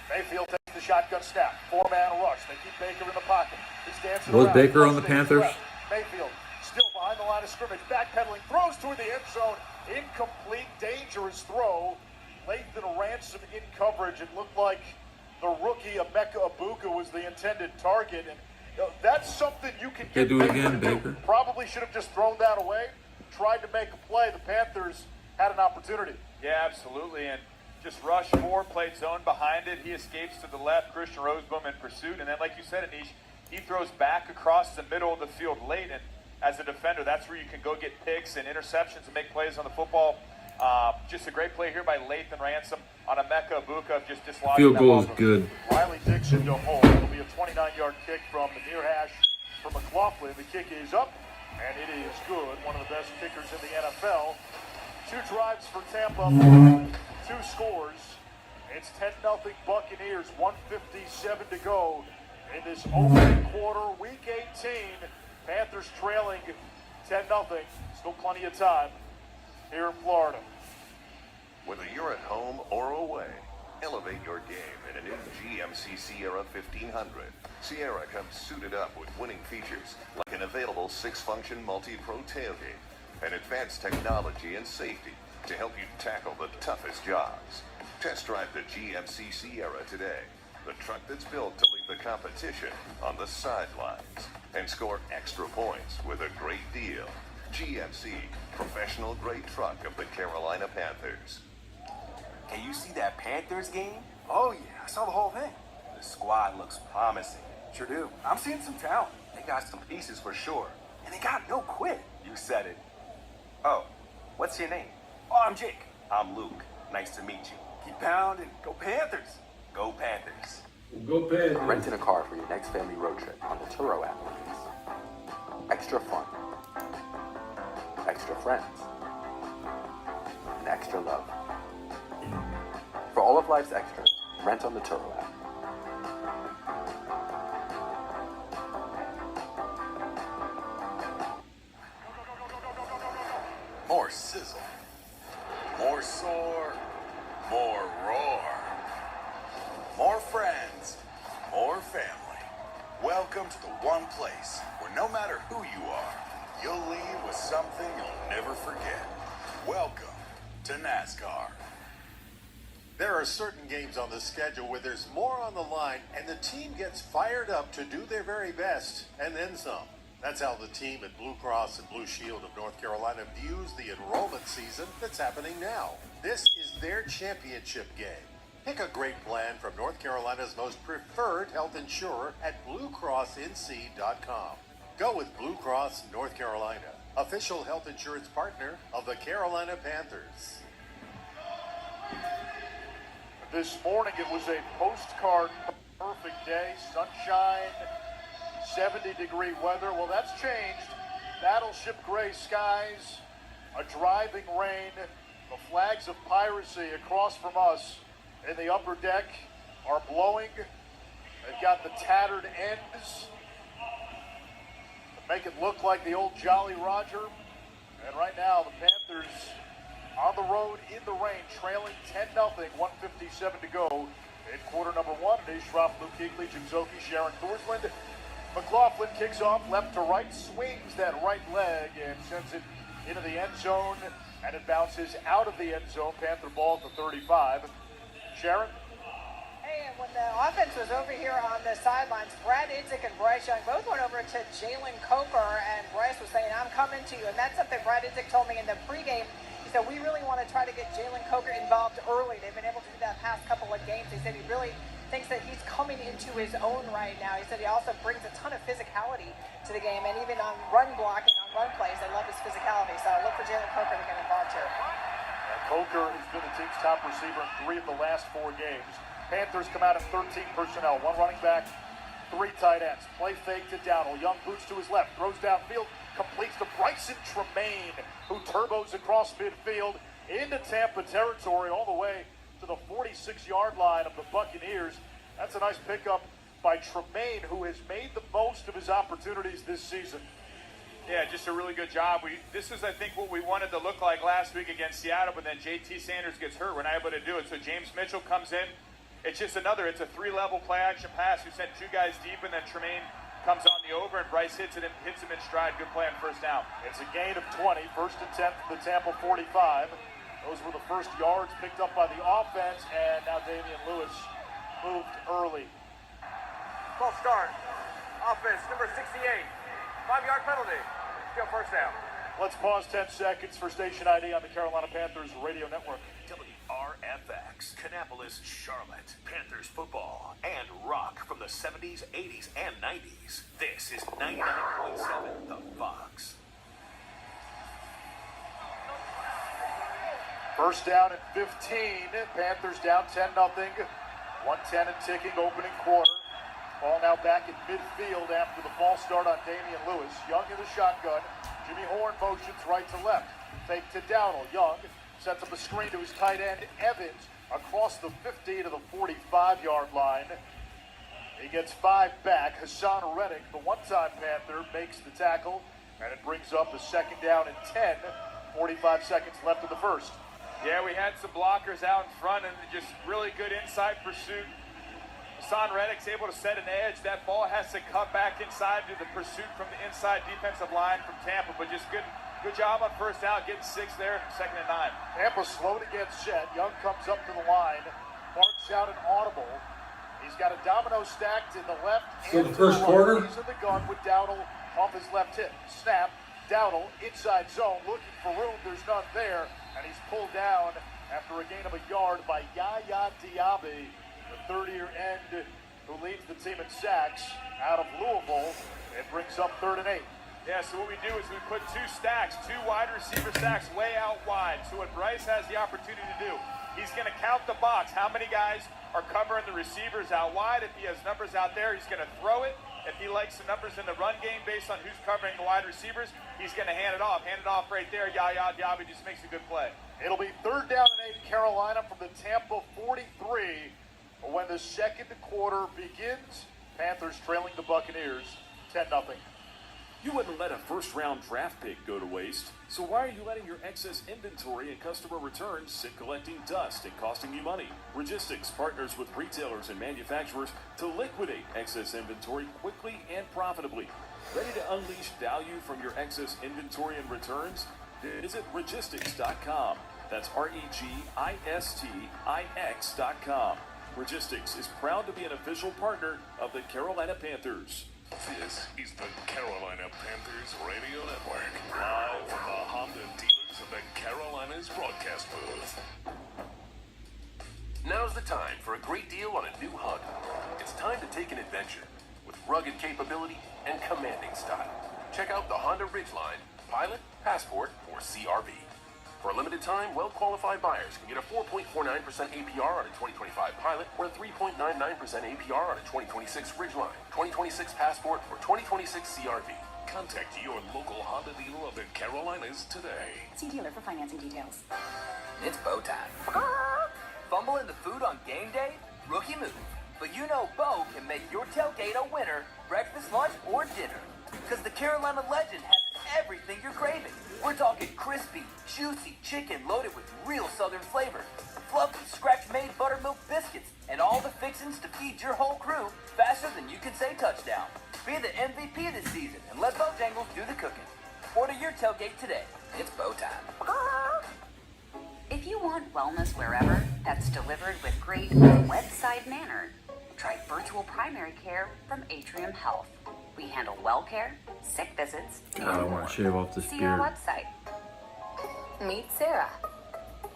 Mayfield takes the shotgun snap, 4-man rush. They keep Baker in the pocket. He's dancing Was around. Baker on the Stage Panthers? left. Mayfield still behind the line of scrimmage, backpedaling, throws toward the end zone. Incomplete, dangerous throw. Lathan Ransom in coverage. It looked like the rookie Emeka Ibuka was the intended target, and that's something you can They get do it Baker again, to do. Baker. Probably should have just thrown that away, tried to make a play. The Panthers had an opportunity. Yeah, absolutely. And just rush 4, played zone behind it. He escapes to the left. Christian Roseboom in pursuit. And then, like you said, Anish, he throws back across the middle of the field late. And as a defender, that's where you can go get picks and interceptions and make plays on the football. Just a great play here by Lathan Ransom on Emeka Ibuka, just dislodging Field that goal is ball. good. Riley Dixon to hold. It'll be a 29-yard kick from the near hash for McLaughlin. The kick is up, and it is good. One of the best kickers in the NFL. 2 drives for Tampa, 2 scores. It's 10-0 Buccaneers, 1:57 to go in this opening quarter, Week 18. Panthers trailing 10-0. Still plenty of time here in Florida. Whether you're at home or away, elevate your game in a new GMC Sierra 1500. Sierra comes suited up with winning features like an available 6-function multi-pro tailgate and advanced technology and safety to help you tackle the toughest jobs. Test drive the GMC Sierra today, the truck that's built to leave the competition on the sidelines and score extra points with a great deal. GMC, professional grade truck of the Carolina Panthers. Hey, you see that Panthers game? Oh yeah, I saw the whole thing. The squad looks promising. Sure do. I'm seeing some talent. They got some pieces for sure. And they got no quit. You said it. Oh, what's your name? Oh, I'm Jake. I'm Luke. Nice to meet you. Keep pounding. Go Panthers. Go Panthers. Go Panthers. Renting a car for your next family road trip on the Turo app. Extra fun. Extra friends. And extra love. For all of life's extras, rent on the Turo app. More sizzle, more soar, more roar, more friends, more family. Welcome to the one place where no matter who you are, you'll leave with something you'll never forget. Welcome to NASCAR. There are certain games on the schedule where there's more on the line and the team gets fired up to do their very best and then some. That's how the team at Blue Cross and Blue Shield of North Carolina views the enrollment season that's happening now. This is their championship game. Pick a great plan from North Carolina's most preferred health insurer at BlueCrossNC.com. Go with Blue Cross North Carolina, official health insurance partner of the Carolina Panthers. This morning it was a postcard perfect day, sunshine, 70-degree weather. Well, that's changed. Battleship gray skies, a driving rain. The flags of piracy across from us in the upper deck are blowing. They've got the tattered ends to make it look like the old Jolly Roger. And right now, the Panthers on the road in the rain, trailing 10-0, 1:57 to go in quarter number 1. Ishroff, Luke Kuechly, Jim Zoki, Sharon Thorsland. McLaughlin kicks off left to right, swings that right leg and sends it into the end zone, and it bounces out of the end zone. Panther ball at the 35. Sharon? Hey, and when the offense was over here on the sidelines, Brad Idzik and Bryce Young both went over to Jalen Coker, and Bryce was saying, I'm coming to you. And that's something Brad Idzik told me in the pregame. He said, we really want to try to get Jalen Coker involved early. They've been able to do that past couple of games. He said he really thinks that he's coming into his own right now. He said he also brings a ton of physicality to the game, and even on run blocking, on run plays, they love his physicality. So I look for Jalen Coker to get involved here. Coker has been the team's top receiver in 3 of the last 4 games. Panthers come out in 13 personnel. 1 running back, three tight ends. Play fake to Dowdle. Young boots to his left, throws downfield, completes to Bryson Tremaine, who turbos across midfield into Tampa territory all the way to the 46-yard line of the Buccaneers. That's a nice pickup by Tremaine, who has made the most of his opportunities this season. Yeah, just a really good job. This is, I think, what we wanted to look like last week against Seattle, but then J.T. Sanders gets hurt. We're not able to do it. So James Mitchell comes in. It's just it's a three-level play-action pass. We sent two guys deep, and then Tremaine comes on the over, and Bryce hits him in stride. Good play on first down. It's a gain of 20. First and 10 for the Tampa 45. Those were the first yards picked up by the offense, and now Damian Lewis moved early. False start. Offense, number 68. 5-yard penalty. Still first down. Let's pause 10 seconds for station ID on the Carolina Panthers radio network. WRFX, Kannapolis, Charlotte. Panthers football and rock from the 70s, 80s, and 90s. This is 99.7 The Fox. First down and 15. Panthers down 10-0. 1:10 and ticking, opening quarter. Ball now back in midfield after the false start on Damian Lewis. Young in the shotgun. Jimmy Horn motions right to left. Fake to Dowdle. Young sets up a screen to his tight end, Evans, across the 50 to the 45-yard line. He gets 5 back. Hassan Reddick, the one-time Panther, makes the tackle, and it brings up a second down and 10. 45 seconds left of the first. Yeah, we had some blockers out in front and just really good inside pursuit. Hassan Reddick's able to set an edge. That ball has to cut back inside to the pursuit from the inside defensive line from Tampa, but just good job on first down, getting 6 there, second and 9. Tampa slow to get set. Young comes up to the line, barks out an audible. He's got a domino stacked in the left So and the first quarter? He's in the gun with Dowdle off his left hip. Snap. Dowdle inside zone, looking for room. There's none there, and he's pulled down after a gain of a yard by Yaya Diaby, the third-year end who leads the team in sacks out of Louisville. It brings up 3rd and 8. Yeah, so what we do is we put 2 stacks, 2 wide receiver stacks way out wide. So what Bryce has the opportunity to do, he's going to count the box. How many guys are covering the receivers out wide? If he has numbers out there, he's going to throw it. If he likes the numbers in the run game based on who's covering the wide receivers, he's going to hand it off. Hand it off right there. Yaya Diaby just makes a good play. It'll be 3rd down and 8 Carolina from the Tampa 43 when the second quarter begins. Panthers trailing the Buccaneers 10-0. You wouldn't let a first-round draft pick go to waste, so why are you letting your excess inventory and customer returns sit collecting dust and costing you money? Registics partners with retailers and manufacturers to liquidate excess inventory quickly and profitably. Ready to unleash value from your excess inventory and returns? Visit Registics.com. That's REGISTIX.com. Registics is proud to be an official partner of the Carolina Panthers. This is the Carolina Panthers Radio Network, live from the Honda dealers of the Carolinas broadcast booth. Now's the time for a great deal on a new Honda. It's time to take an adventure with rugged capability and commanding style. Check out the Honda Ridgeline, Pilot, Passport, or CRV. For a limited time, well-qualified buyers can get a 4.49% APR on a 2025 Pilot or a 3.99% APR on a 2026 Ridgeline, 2026 Passport, or 2026 CRV. Contact your local Honda dealer of the Carolinas today. See dealer for financing details. It's bow time. Fumble in the food on game day? Rookie move. But you know Bo can make your tailgate a winner, breakfast, lunch, or dinner. Because the Carolina Legend has everything you're craving. We're talking crispy, juicy chicken loaded with real southern flavor, fluffy scratch-made buttermilk biscuits, and all the fixings to feed your whole crew faster than you can say touchdown. Be the MVP this season and let Bojangles do the cooking. Order your tailgate today. It's bow time. If you want wellness wherever, that's delivered with great website manner, try virtual primary care from Atrium Health. We handle well care, sick visits, God, I want to shave off this see our beard. website. Meet Sarah.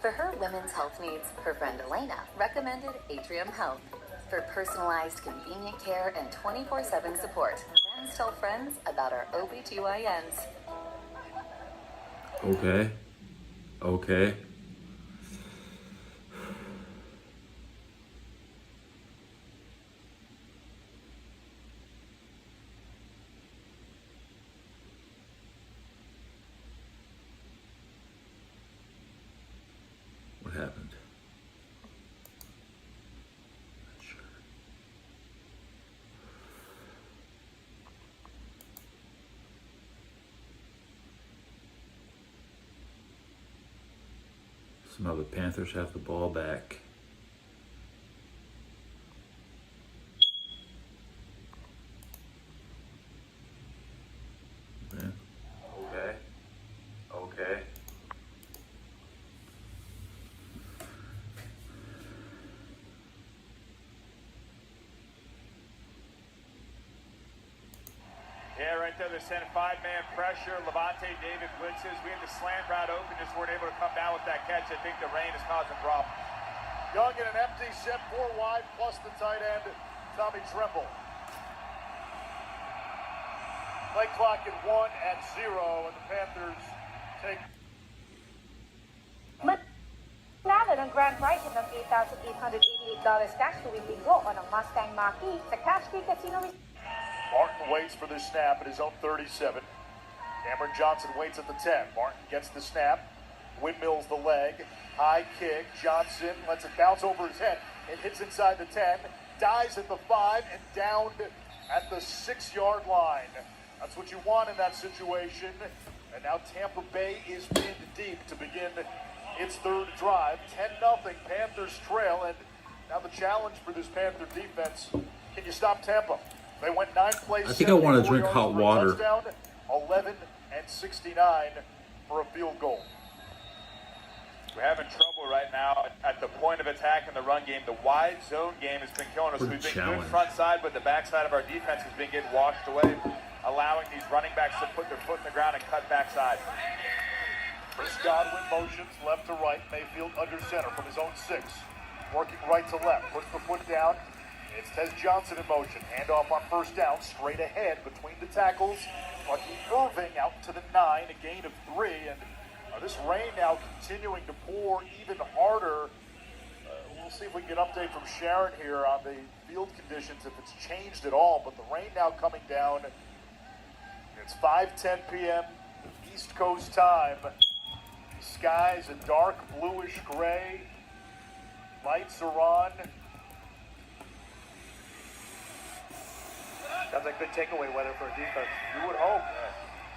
For her women's health needs, her friend Elena recommended Atrium Health. For personalized, convenient care and 24/7 support, friends tell friends about our OBGYNs. Okay. Okay. Somehow the Panthers have the ball back. Yeah. Okay. Yeah, right there, they're sending five-man pressure. Levante David blitzes. We had the slant route open, just weren't able to come down with that catch. I think the rain is causing problems. Young in an empty set, 4 wide, plus the tight end, Tommy Tremble. Play clock at 1-0, and the Panthers take... Nanalo ng grand prize ng $8,888 cash to win bingo on a Mustang Mach-E sa Cash Key Casino. Martin waits for the snap at his own 37. Cameron Johnson waits at the 10. Martin gets the snap, windmills the leg, high kick. Johnson lets it bounce over his head. It hits inside the 10, dies at the 5, and downed at the 6-yard line. That's what you want in that situation. And now Tampa Bay is pinned deep to begin its third drive. 10-0, Panthers trail, and now the challenge for this Panther defense, can you stop Tampa? They went 9 plays. I think I want to drink hot water. 11 and 69 for a field goal. We're having trouble right now at the point of attack in the run game. The wide zone game has been killing us. We've been good front side, but the backside of our defense has been getting washed away, allowing these running backs to put their foot in the ground and cut backside. Chris Godwin motions left to right. Mayfield under center from his own 6. Working right to left. Puts the foot down. It's Tez Johnson in motion. Handoff on first down. Straight ahead between the tackles. Lucky Irving out to the 9. A gain of 3. And this rain now continuing to pour even harder. We'll see if we can get an update from Sharon here on the field conditions, if it's changed at all. But the rain now coming down. It's 5:10 p.m. East Coast time. Skies a dark bluish gray. Lights are on. Sounds like good takeaway weather for a defense. You would hope.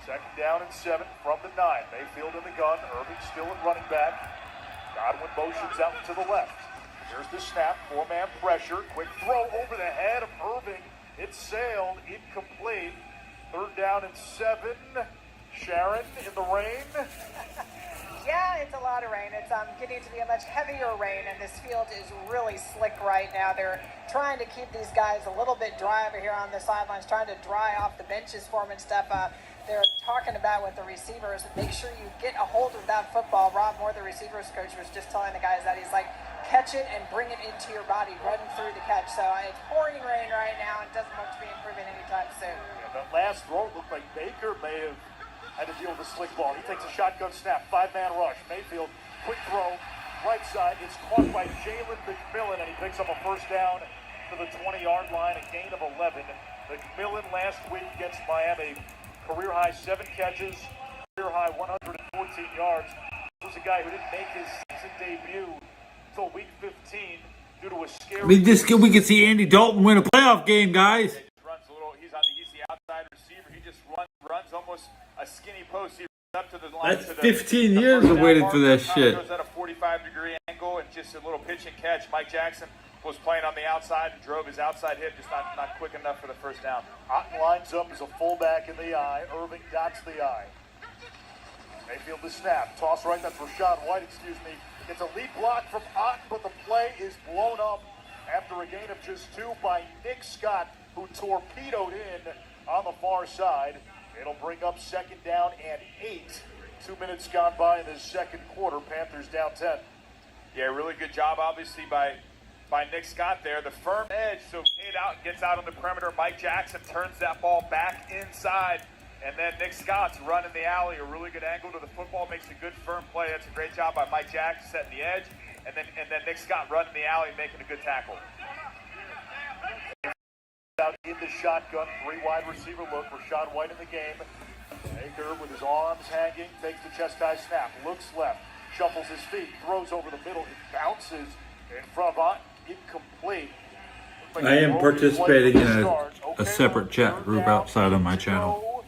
Second down and 7 from the 9. Mayfield in the gun. Irving still in running back. Godwin motions out to the left. Here's the snap. 4-man pressure. Quick throw over the head of Irving. It sailed. Incomplete. Third down and 7. Sharon in the rain. Yeah, it's a lot of rain. It's getting to be a much heavier rain, and this field is really slick right now. They're trying to keep these guys a little bit dry over here on the sidelines, trying to dry off the benches for them and stuff. They're talking about with the receivers, make sure you get a hold of that football. Rob Moore, the receivers coach, was just telling the guys that he's like, catch it and bring it into your body, run through the catch. So it's pouring rain right now, and it doesn't look to be improving anytime soon. Yeah, that last throw looked like Baker may have had to deal with a slick ball. He takes a shotgun snap, 5-man rush. Mayfield, quick throw, right side. It's caught by Jalen McMillan, and he picks up a first down to the 20-yard line, a gain of 11. McMillan last week against Miami, career-high 7 catches, career-high 114 yards. This was a guy who didn't make his season debut until week 15 due to a scary... I mean, we can see Andy Dalton win a playoff game, guys. He's the outside receiver. He just runs almost a skinny post. He runs up to the line. That's 15 years of waiting for that shit. Goes at a 45-degree angle and just a little pitch and catch. Mike Jackson was playing on the outside and drove his outside hit, just not quick enough for the first down. Otten lines up as a fullback in the eye. Irving dots the eye. Mayfield the snap. Toss right. That's Rashad White, It's a lead block from Otten, but the play is blown up after a gain of just 2 by Nick Scott, who torpedoed in on the far side. It'll bring up second down and 8. 2 minutes gone by in this second quarter. Panthers down 10. Yeah, really good job, obviously, by Nick Scott there. The firm edge, so Cade out gets out on the perimeter. Mike Jackson turns that ball back inside, and then Nick Scott's running the alley. A really good angle to the football, makes a good firm play. That's a great job by Mike Jackson setting the edge, and then Nick Scott running the alley, making a good tackle. Out in the shotgun, 3 wide receiver look. Rashad White in the game. Baker with his arms hanging, takes the chest high snap, looks left, shuffles his feet, throws over the middle, it bounces in front of Otten, incomplete. I am participating in a separate chat group outside of my channel.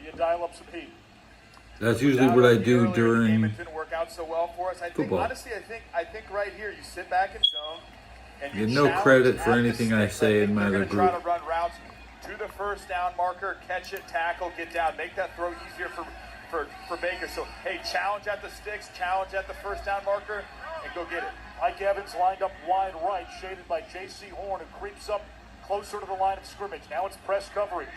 You dial up some heat. That's usually what I do during It didn't work out so well for us. I think football. honestly, I think right here you sit back in zone and Get you no challenge credit for at the anything I sticks. say think in my they're other gonna try group. to run routes to the first down marker, catch it, tackle, get down, make that throw easier for Baker. So hey, challenge at the sticks, challenge at the first down marker, and go get it. Mike Evans lined up wide right, shaded by J.C. Horn, who creeps up closer to the line of scrimmage. Now it's press coverage.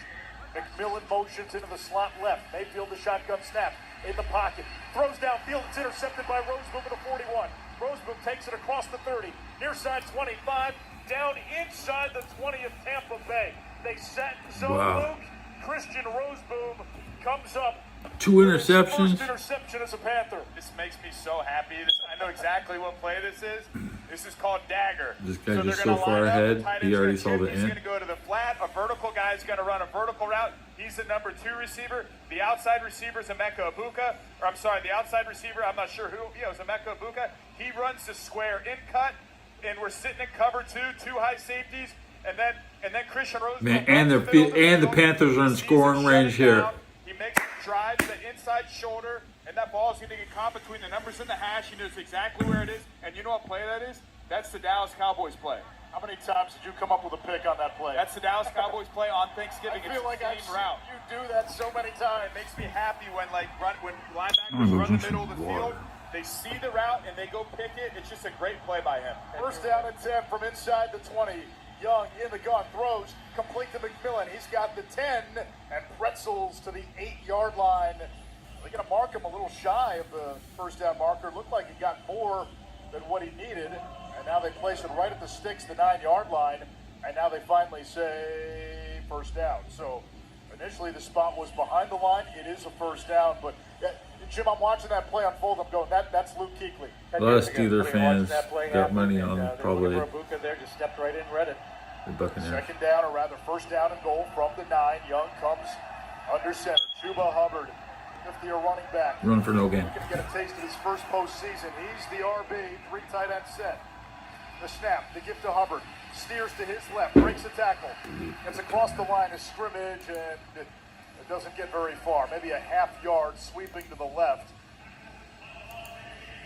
McMillan motions into the slot left. Mayfield the shotgun snap in the pocket. Throws downfield. It's intercepted by Roseboom at the 41. Roseboom takes it across the 30. Near side 25. Down inside the 20 of Tampa Bay. They set zone. Wow. Luke. Christian Roseboom comes up. 2 First interceptions. interception as a Panther. This makes me so happy. I know exactly what play this is. This is called dagger. This guy's they're just gonna so far line up, ahead, the tight he end's already gonna saw the chip, He's end. going to go to the flat. A vertical guy is going to run a vertical route. He's the number 2 receiver. The outside receiver is Emeka Ibuka. Or I'm sorry, the outside receiver, I'm not sure who. Yeah, it was Emeka Ibuka. He runs the square in cut, and we're sitting in cover 2 high safeties, and then Christian Rose. Man, and the Panthers are in scoring range here. He makes a drive to the inside shoulder, and that ball is going to get caught between the numbers and the hash. He knows exactly where it is. And you know what play that is? That's the Dallas Cowboys play. How many times did you come up with a pick on that play? That's the Dallas Cowboys play on Thanksgiving. I feel like it's the same route. You do that so many times. It makes me happy when when I'm linebackers gonna run the drink middle of some the water. field. They see the route and they go pick it. It's just a great play by him. First down and 10 from inside the 20. Young in the gun, throws, complete to McMillan. He's got the 10 and pretzels to the 8-yard line. They're going to mark him a little shy of the first down marker. Looked like he got more than what he needed. And now they place it right at the sticks, the 9-yard line. And now they finally say first down. So initially the spot was behind the line. It is a first down. But Jim, I'm watching that play unfold. I'm going, that's Luke Kuechly. A lot of Steeler fans got money on probably Ibuka there just stepped right in and read it. the Buccaneers. Second down, or rather first down and goal from the 9. Young comes under center. Chuba Hubbard, 50-year running back. Run for no gain. Going to get a taste of his first postseason. He's the RB, 3 tight end set. The snap, the gift to Hubbard. Steers to his left, breaks a tackle. It's across the line of scrimmage, and it doesn't get very far. Maybe a half-yard sweeping to the left.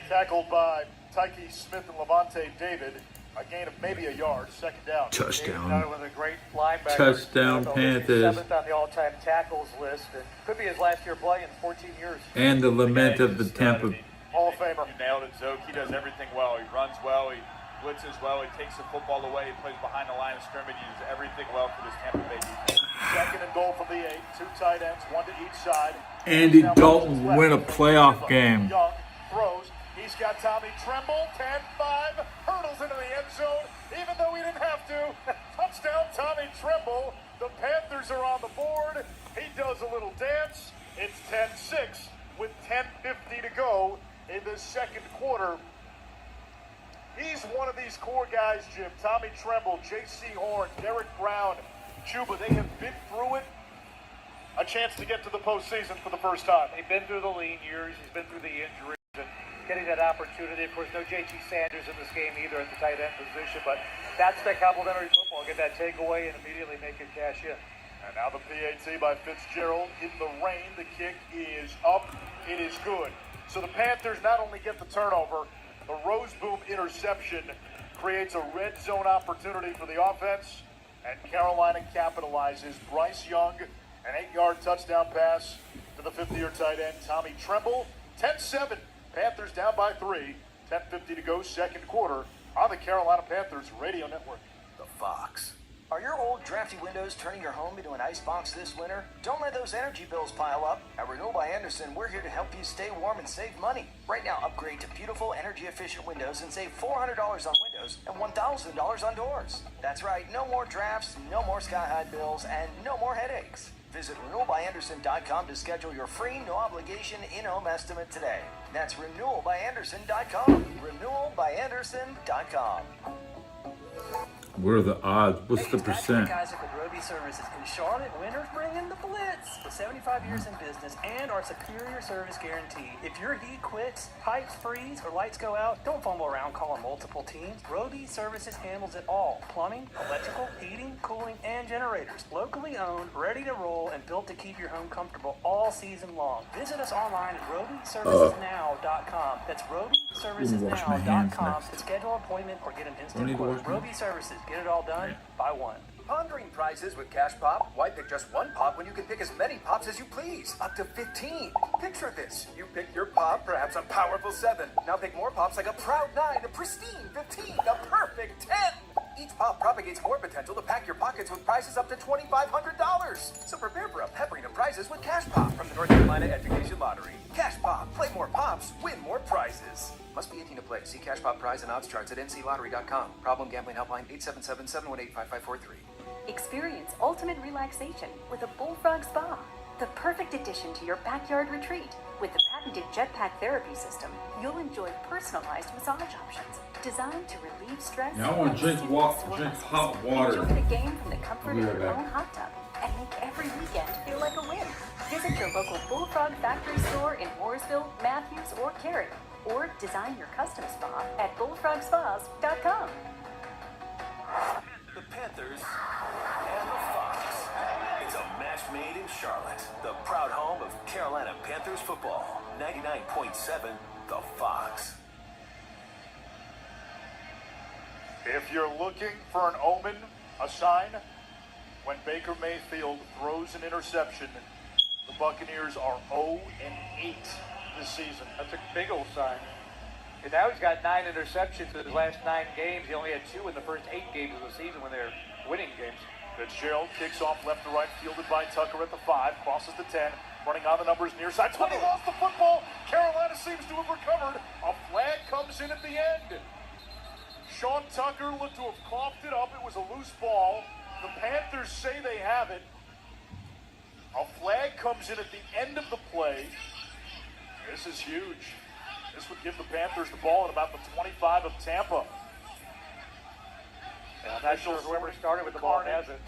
Tackled by Tyke Smith and Levante David. A gain of maybe a yard. Second down. Touchdown. With a great linebacker. Touchdown, Panthers. 7th on the all-time tackles list. And could be his last year play in 14 years. And the lament of the Tampa. Hall of Famer. You nailed it, Zoke. He does everything well. He runs well. He blitzes well. He takes the football away. He plays behind the line of scrimmage. He does everything well for this Tampa Bay defense. Second and goal from the 8. 2 tight ends, 1 to each side. Andy Dalton win a playoff game. Young throws. He's got Tommy Tremble. 10-5. Hurdles into the end zone, even though he didn't have to. Touchdown, Tommy Tremble. The Panthers are on the board. He does a little dance. It's 10-6 with 10:50 to go in the second quarter. He's one of these core guys, Jim. Tommy Tremble, J.C. Horn, Derek Brown, Chuba. They have been through it. A chance to get to the postseason for the first time. He's been through the lean years. He's been through the injuries and getting that opportunity. Of course, no J.T. Sanders in this game either at the tight end position, but that's that complimentary football. Get that takeaway and immediately make it cash in. And now the PAT by Fitzgerald in the rain. The kick is up. It is good. So the Panthers not only get the turnover, the Roseboom interception creates a red zone opportunity for the offense, and Carolina capitalizes. Bryce Young, an 8-yard touchdown pass to the 50-year tight end, Tommy Tremble. 10-7. Panthers down by 3. 10:50 to go, second quarter on the Carolina Panthers Radio Network. The Fox. Are your old drafty windows turning your home into an icebox this winter? Don't let those energy bills pile up. At Renewal by Anderson, we're here to help you stay warm and save money. Right now, upgrade to beautiful, energy-efficient windows and save $400 on windows and $1,000 on doors. That's right, no more drafts, no more sky-high bills, and no more headaches. Visit renewalbyanderson.com to schedule your free, no-obligation in-home estimate today. That's renewalbyanderson.com. renewalbyanderson.com. What are the odds? What's the percent? Isaac with Roby Services. In Charlotte, winners bring in the blitz. With 75 years in business and our superior service guarantee. If your heat quits, pipes freeze, or lights go out, don't fumble around calling multiple teams. Roby Services handles it all. Plumbing, electrical, heating, cooling, and generators. Locally owned, ready to roll, and built to keep your home comfortable all season long. Visit us online at RobyServicesNow.com. That's RobyServicesNow.com to schedule an appointment or get an instant quote. Roby Services. Get it all done by one. Pondering prizes with Cash Pop? Why pick just one pop when you can pick as many pops as you please? Up to 15. Picture this. You pick your pop, perhaps a powerful 7. Now pick more pops like a proud 9, a pristine 15, a perfect 10. Each pop propagates more potential to pack your pockets with prizes up to $2,500. So prepare for a peppering of prizes with Cash Pop from the North Carolina Education Lottery. Cash Pop. Play more pops, win more prizes. Must be 18 to play. See Cash Pop prize and odds charts at nclottery.com. Problem gambling helpline 877-718-5543. Experience ultimate relaxation with a Bullfrog Spa, the perfect addition to your backyard retreat. With the patented jetpack therapy system, you'll enjoy personalized massage options designed to relieve stress. Now I want to drink hot water. Enjoy the game from the comfort of your own hot tub and make every weekend feel like a win. Visit your local Bullfrog factory store in Mooresville, Matthews, or Cary, or design your custom spa at bullfrogspas.com. The Panthers and the Fox. It's a match made in Charlotte, the proud home of Carolina Panthers football. 99.7, The Fox. If you're looking for an omen, a sign, when Baker Mayfield throws an interception, the Buccaneers are 0-8 this season. That's a big old sign. And now he's got 9 interceptions in his last 9 games. He only had 2 in the first 8 games of the season when they're winning games. Fitzgerald kicks off left to right, fielded by Tucker at the 5, crosses the 10, running on the numbers near side. 20 lost the football. Carolina seems to have recovered. A flag comes in at the end. Sean Tucker looked to have coughed it up. It was a loose ball. The Panthers say they have it. A flag comes in at the end of the play. This is huge. This would give the Panthers the ball at about the 25 of Tampa. And I'm not sure whoever started with the ball has it.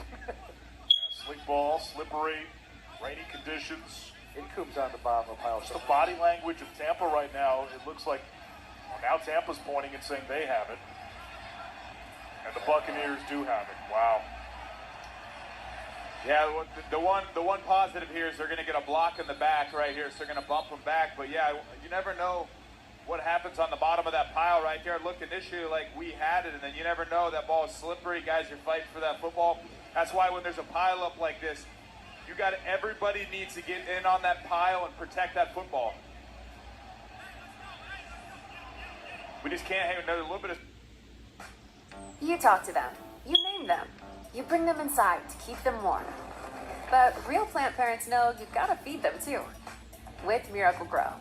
Slick ball, slippery, rainy conditions. It comes on the bottom of the pile. Just the body language of Tampa right now, it looks like now Tampa's pointing and saying they have it. And the Buccaneers do have it. Wow. Yeah, the one positive here is they're going to get a block in the back right here, so they're going to bump them back. But yeah, you never know what happens on the bottom of that pile right there. Look, initially like we had it, and then you never know. That ball is slippery. Guys are fighting for that football. That's why when there's a pile up like this, everybody needs to get in on that pile and protect that football. We just can't have another little bit of. You talk to them. You name them. You bring them inside to keep them warm. But real plant parents know you've got to feed them too. With Miracle Grow.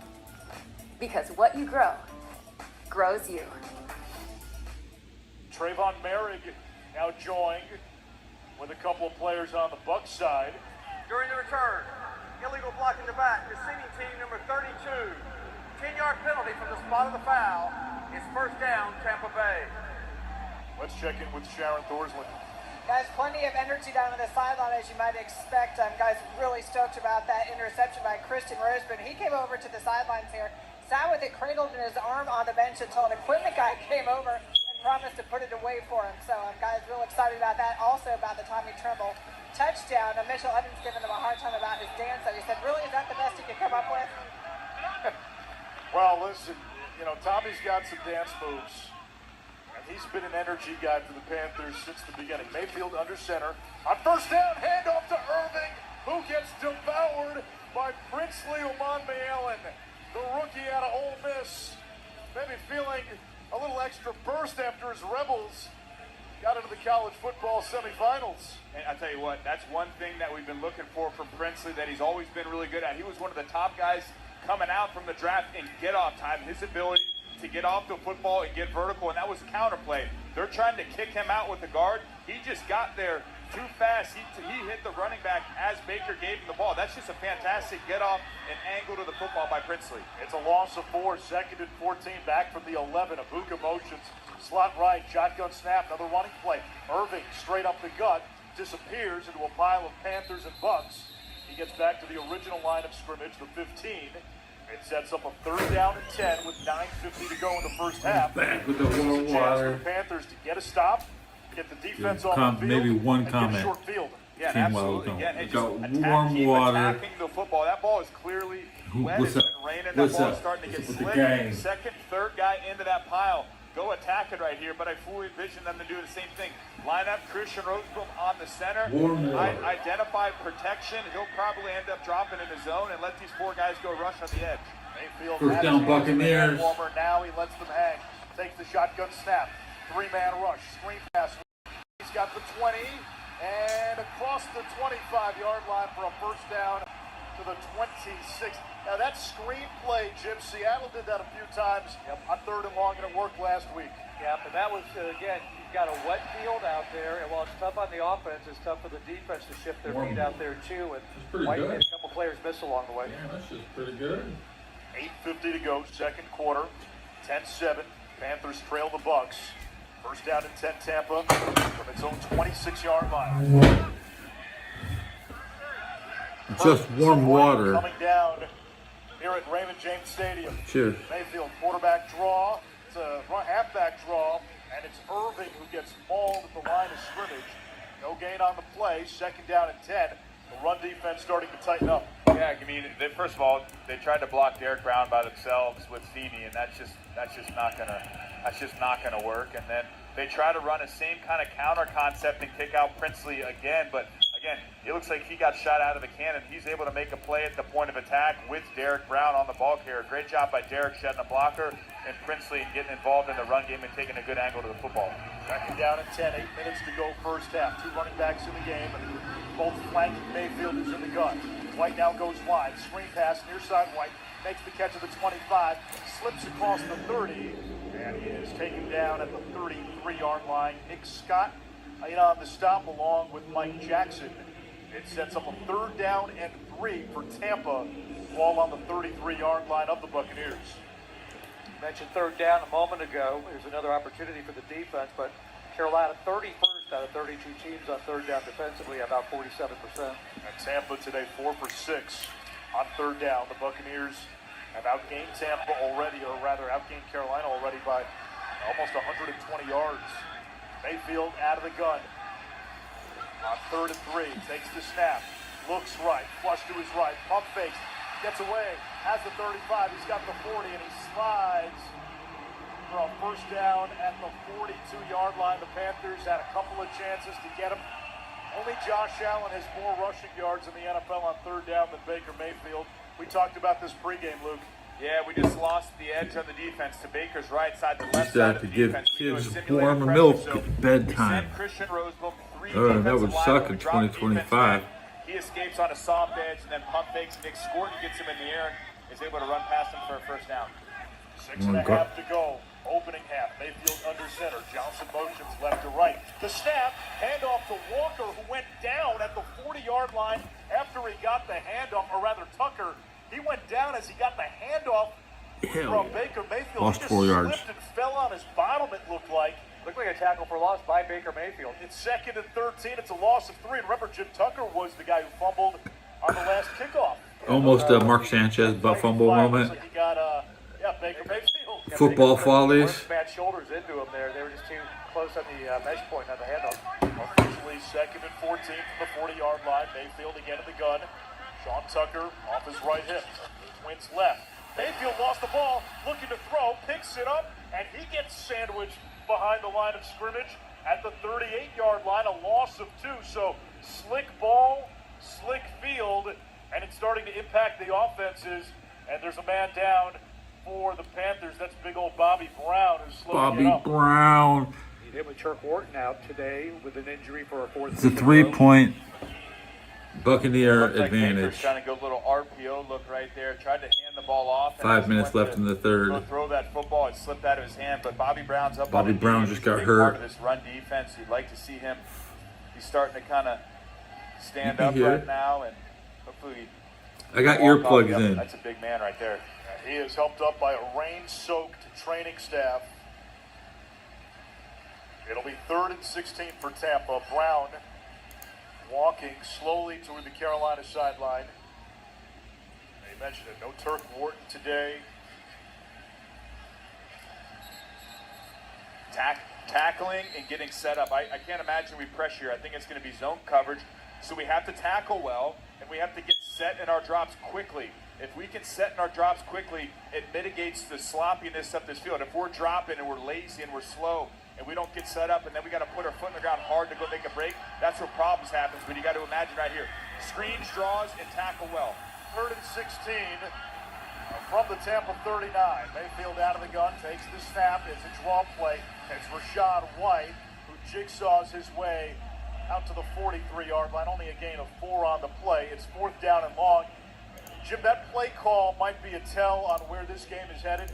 Because what you grow, grows you. Trayvon Merrick now joined with a couple of players on the Bucs side. During the return, illegal block in the back, receiving team number 32. 10-yard penalty from the spot of the foul. It's first down, Tampa Bay. Let's check in with Sharon Thorsland. Guys, plenty of energy down on the sideline, as you might expect. Guys, really stoked about that interception by Christian Roseman. He came over to the sidelines here, sat with it cradled in his arm on the bench until an equipment guy came over and promised to put it away for him. So, guys, real excited about that. Also about the Tommy Tremble touchdown. Mitchell Evans giving him a hard time about his dance. So he said, really, is that the best you could come up with? Well, listen, Tommy's got some dance moves. He's been an energy guy for the Panthers since the beginning. Mayfield under center. On first down, handoff to Irving, who gets devoured by Princely Umanmielen, the rookie out of Ole Miss. Maybe feeling a little extra burst after his Rebels got into the college football semifinals. And I tell you what, that's one thing that we've been looking for from Princely that he's always been really good at. He was one of the top guys coming out from the draft in get-off time. His ability to get off the football and get vertical, and that was counterplay. They're trying to kick him out with the guard. He just got there too fast. He hit the running back as Baker gave him the ball. That's just a fantastic get off and angle to the football by Princely. It's a loss of 4, second and 14, back from the 11. Abuka motions slot right, shotgun snap, another running play. Irving straight up the gut, disappears into a pile of Panthers and Bucks. He gets back to the original line of scrimmage, the 15. It sets up a 3rd down and 10 with 9:50 to go in the first half. Back with the This is warm a chance for water. the Panthers to get a stop, get the defense off the field, Maybe one and get a comment. short field. Yeah, Team absolutely. Wild Again, Dog. it's Got just warm water. attacking the football. That ball is clearly wet. What's It's up? been raining. What's That ball up? is starting to get What's up with the slick. gang? Second, third guy into that pile. Go attack it right here, but I fully envision them to do the same thing. Line up Christian Roseboom on the center. Warm water. Identify protection. He'll probably end up dropping in the zone and let these 4 guys go rush on the edge. Mayfield First has down, a chance for the Buccaneers. hand warmer. Now he lets them hang. Takes the shotgun snap. 3-man rush. Screen pass. He's got the 20 and across the 25-yard line for a first down to the 26. Now that screen play, Jim, Seattle did that a few times on 3rd and long, and it worked last week. Yep, and that was, again, you've got a wet field out there, and while it's tough on the offense, it's tough for the defense to shift their feet out there, too. And pretty White good. made a couple players miss along the way. Yeah, that's just pretty good. 8:50 to go, second quarter. 10-7. Panthers trail the Bucks. First down and 10 Tampa from its own 26-yard line. Just warm water. Coming down here at Raymond James Stadium. Cheers. Mayfield quarterback draw. It's a halfback draw, and it's Irving who gets mauled at the line of scrimmage. No gain on the play. Second down and 10. The run defense starting to tighten up. Yeah, I mean, first of all, they tried to block Derek Brown by themselves with Phoebe, and that's just not gonna work. And then they try to run the same kind of counter concept and kick out Princely again, but again, it looks like he got shot out of the cannon. He's able to make a play at the point of attack with Derek Brown on the ball carrier. Great job by Derek shedding a blocker and Princely getting involved in the run game and taking a good angle to the football. Second down and 10, 8 minutes to go first half. 2 running backs in the game, both flanking Mayfield is in the gun. White now goes wide, screen pass, near side White, makes the catch at the 25, slips across the 30, and he is taken down at the 33-yard line. Nick Scott in on the stop along with Mike Jackson. It sets up a 3rd down and 3 for Tampa, ball on the 33-yard line of the Buccaneers. Mentioned 3rd down a moment ago. There's another opportunity for the defense, but Carolina 31st out of 32 teams on 3rd down defensively, about 47%. And Tampa today 4 for 6 on 3rd down. The Buccaneers have outgained Tampa already, or rather outgained Carolina already by almost 120 yards. Mayfield out of the gun on 3rd and 3. Takes the snap, looks right, flush to his right, pump fakes, gets away, has the 35, he's got the 40, and he slides for a first down at the 42-yard line. The Panthers had a couple of chances to get him. Only Josh Allen has more rushing yards in the NFL on 3rd down than Baker Mayfield. We talked about this pregame, Luke. Yeah, we just lost the edge on the defense to Baker's right side, the left Used to side have of to the give defense. We do a kids simulated warm pressure, milk so at we bedtime. send Christian Roseboom 3 That would defensive suck linemen. in We drop the defense 2025. back. He escapes on a soft edge and then pump fakes. Nick Scorton gets him in the air and is able to run past him for a first down. 6.5 to go. Opening half. Mayfield under center. Johnson motions left to right. The snap. Handoff to Walker, who went down at the 40-yard line after he got the handoff, or rather Tucker. He went down as he got the handoff from Baker Mayfield. Lost he just 4 yards. slipped and fell on his bottom, it looked like. Looked like a tackle for loss by Baker Mayfield. It's 2nd and 13. It's a loss of 3. And remember, Jim Tucker was the guy who fumbled on the last kickoff. Almost a Mark Sanchez butt fumble moment. Looks like he got, Baker Mayfield. Football follies. Bad shoulders into him there. They were just too close on the mesh point on the handoff. Officially 2nd and 14 from the 40-yard line. Mayfield again in the gun. Sean Tucker off his right hip. Twins left. Mayfield lost the ball, looking to throw, picks it up, and he gets sandwiched behind the line of scrimmage at the 38-yard line, a loss of 2. So slick ball, slick field, and it's starting to impact the offenses. And there's a man down for the Panthers. That's big old Bobby Brown, who's slowing it up. Bobby Brown. He did with Turk Wharton out today with an injury for a 4th. It's a 3-point Buccaneer Looks like advantage. Baker's trying to go a little RPO look right there. Tried to hand the ball off. and 5 just minutes went left to in the go 3rd. throw that football. It slipped out of his hand, but Bobby Brown's up. Bobby on the Brown knee. just He's got a big hurt. Part of this run defense. You'd like to see him. He's starting to kind of stand You up can hear right it. now, and hopefully. I got walk off. earplugs Yep, in. That's a big man right there. He is helped up by a rain-soaked training staff. It'll be 3rd and 16 for Tampa. Brown walking slowly toward the Carolina sideline. You mentioned it, no Turk Wharton today. Tackling and getting set up. I can't imagine we pressure here. I think it's going to be zone coverage. So we have to tackle well, and we have to get set in our drops quickly. If we can set in our drops quickly, it mitigates the sloppiness of this field. If we're dropping and we're lazy and we're slow and we don't get set up and then we got to put our foot in the ground hard to go make a break, that's where problems happen. But you got to imagine right here, screens, draws, and tackle well. 3rd and 16 from the Tampa 39. Mayfield out of the gun, takes the snap. It's a draw play. It's Rachaad White who jigsaws his way out to the 43-yard line. Only a gain of 4 on the play. It's 4th down and long. Jim, that play call might be a tell on where this game is headed,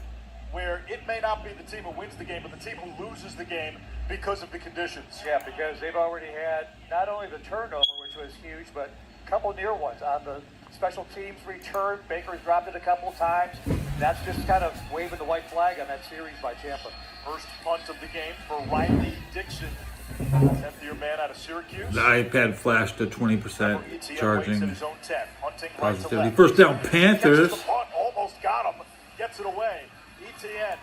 where it may not be the team who wins the game, but the team who loses the game because of the conditions. Yeah, because they've already had not only the turnover, which was huge, but a couple near ones on the special teams return. Baker's dropped it a couple times. That's just kind of waving the white flag on that series by Tampa. First punt of the game for Riley Dixon, 10th-year man out of Syracuse. The iPad flashed to 20% charging positivity. Right. First down, Panthers. The punt, almost got him. Gets it away. Etienne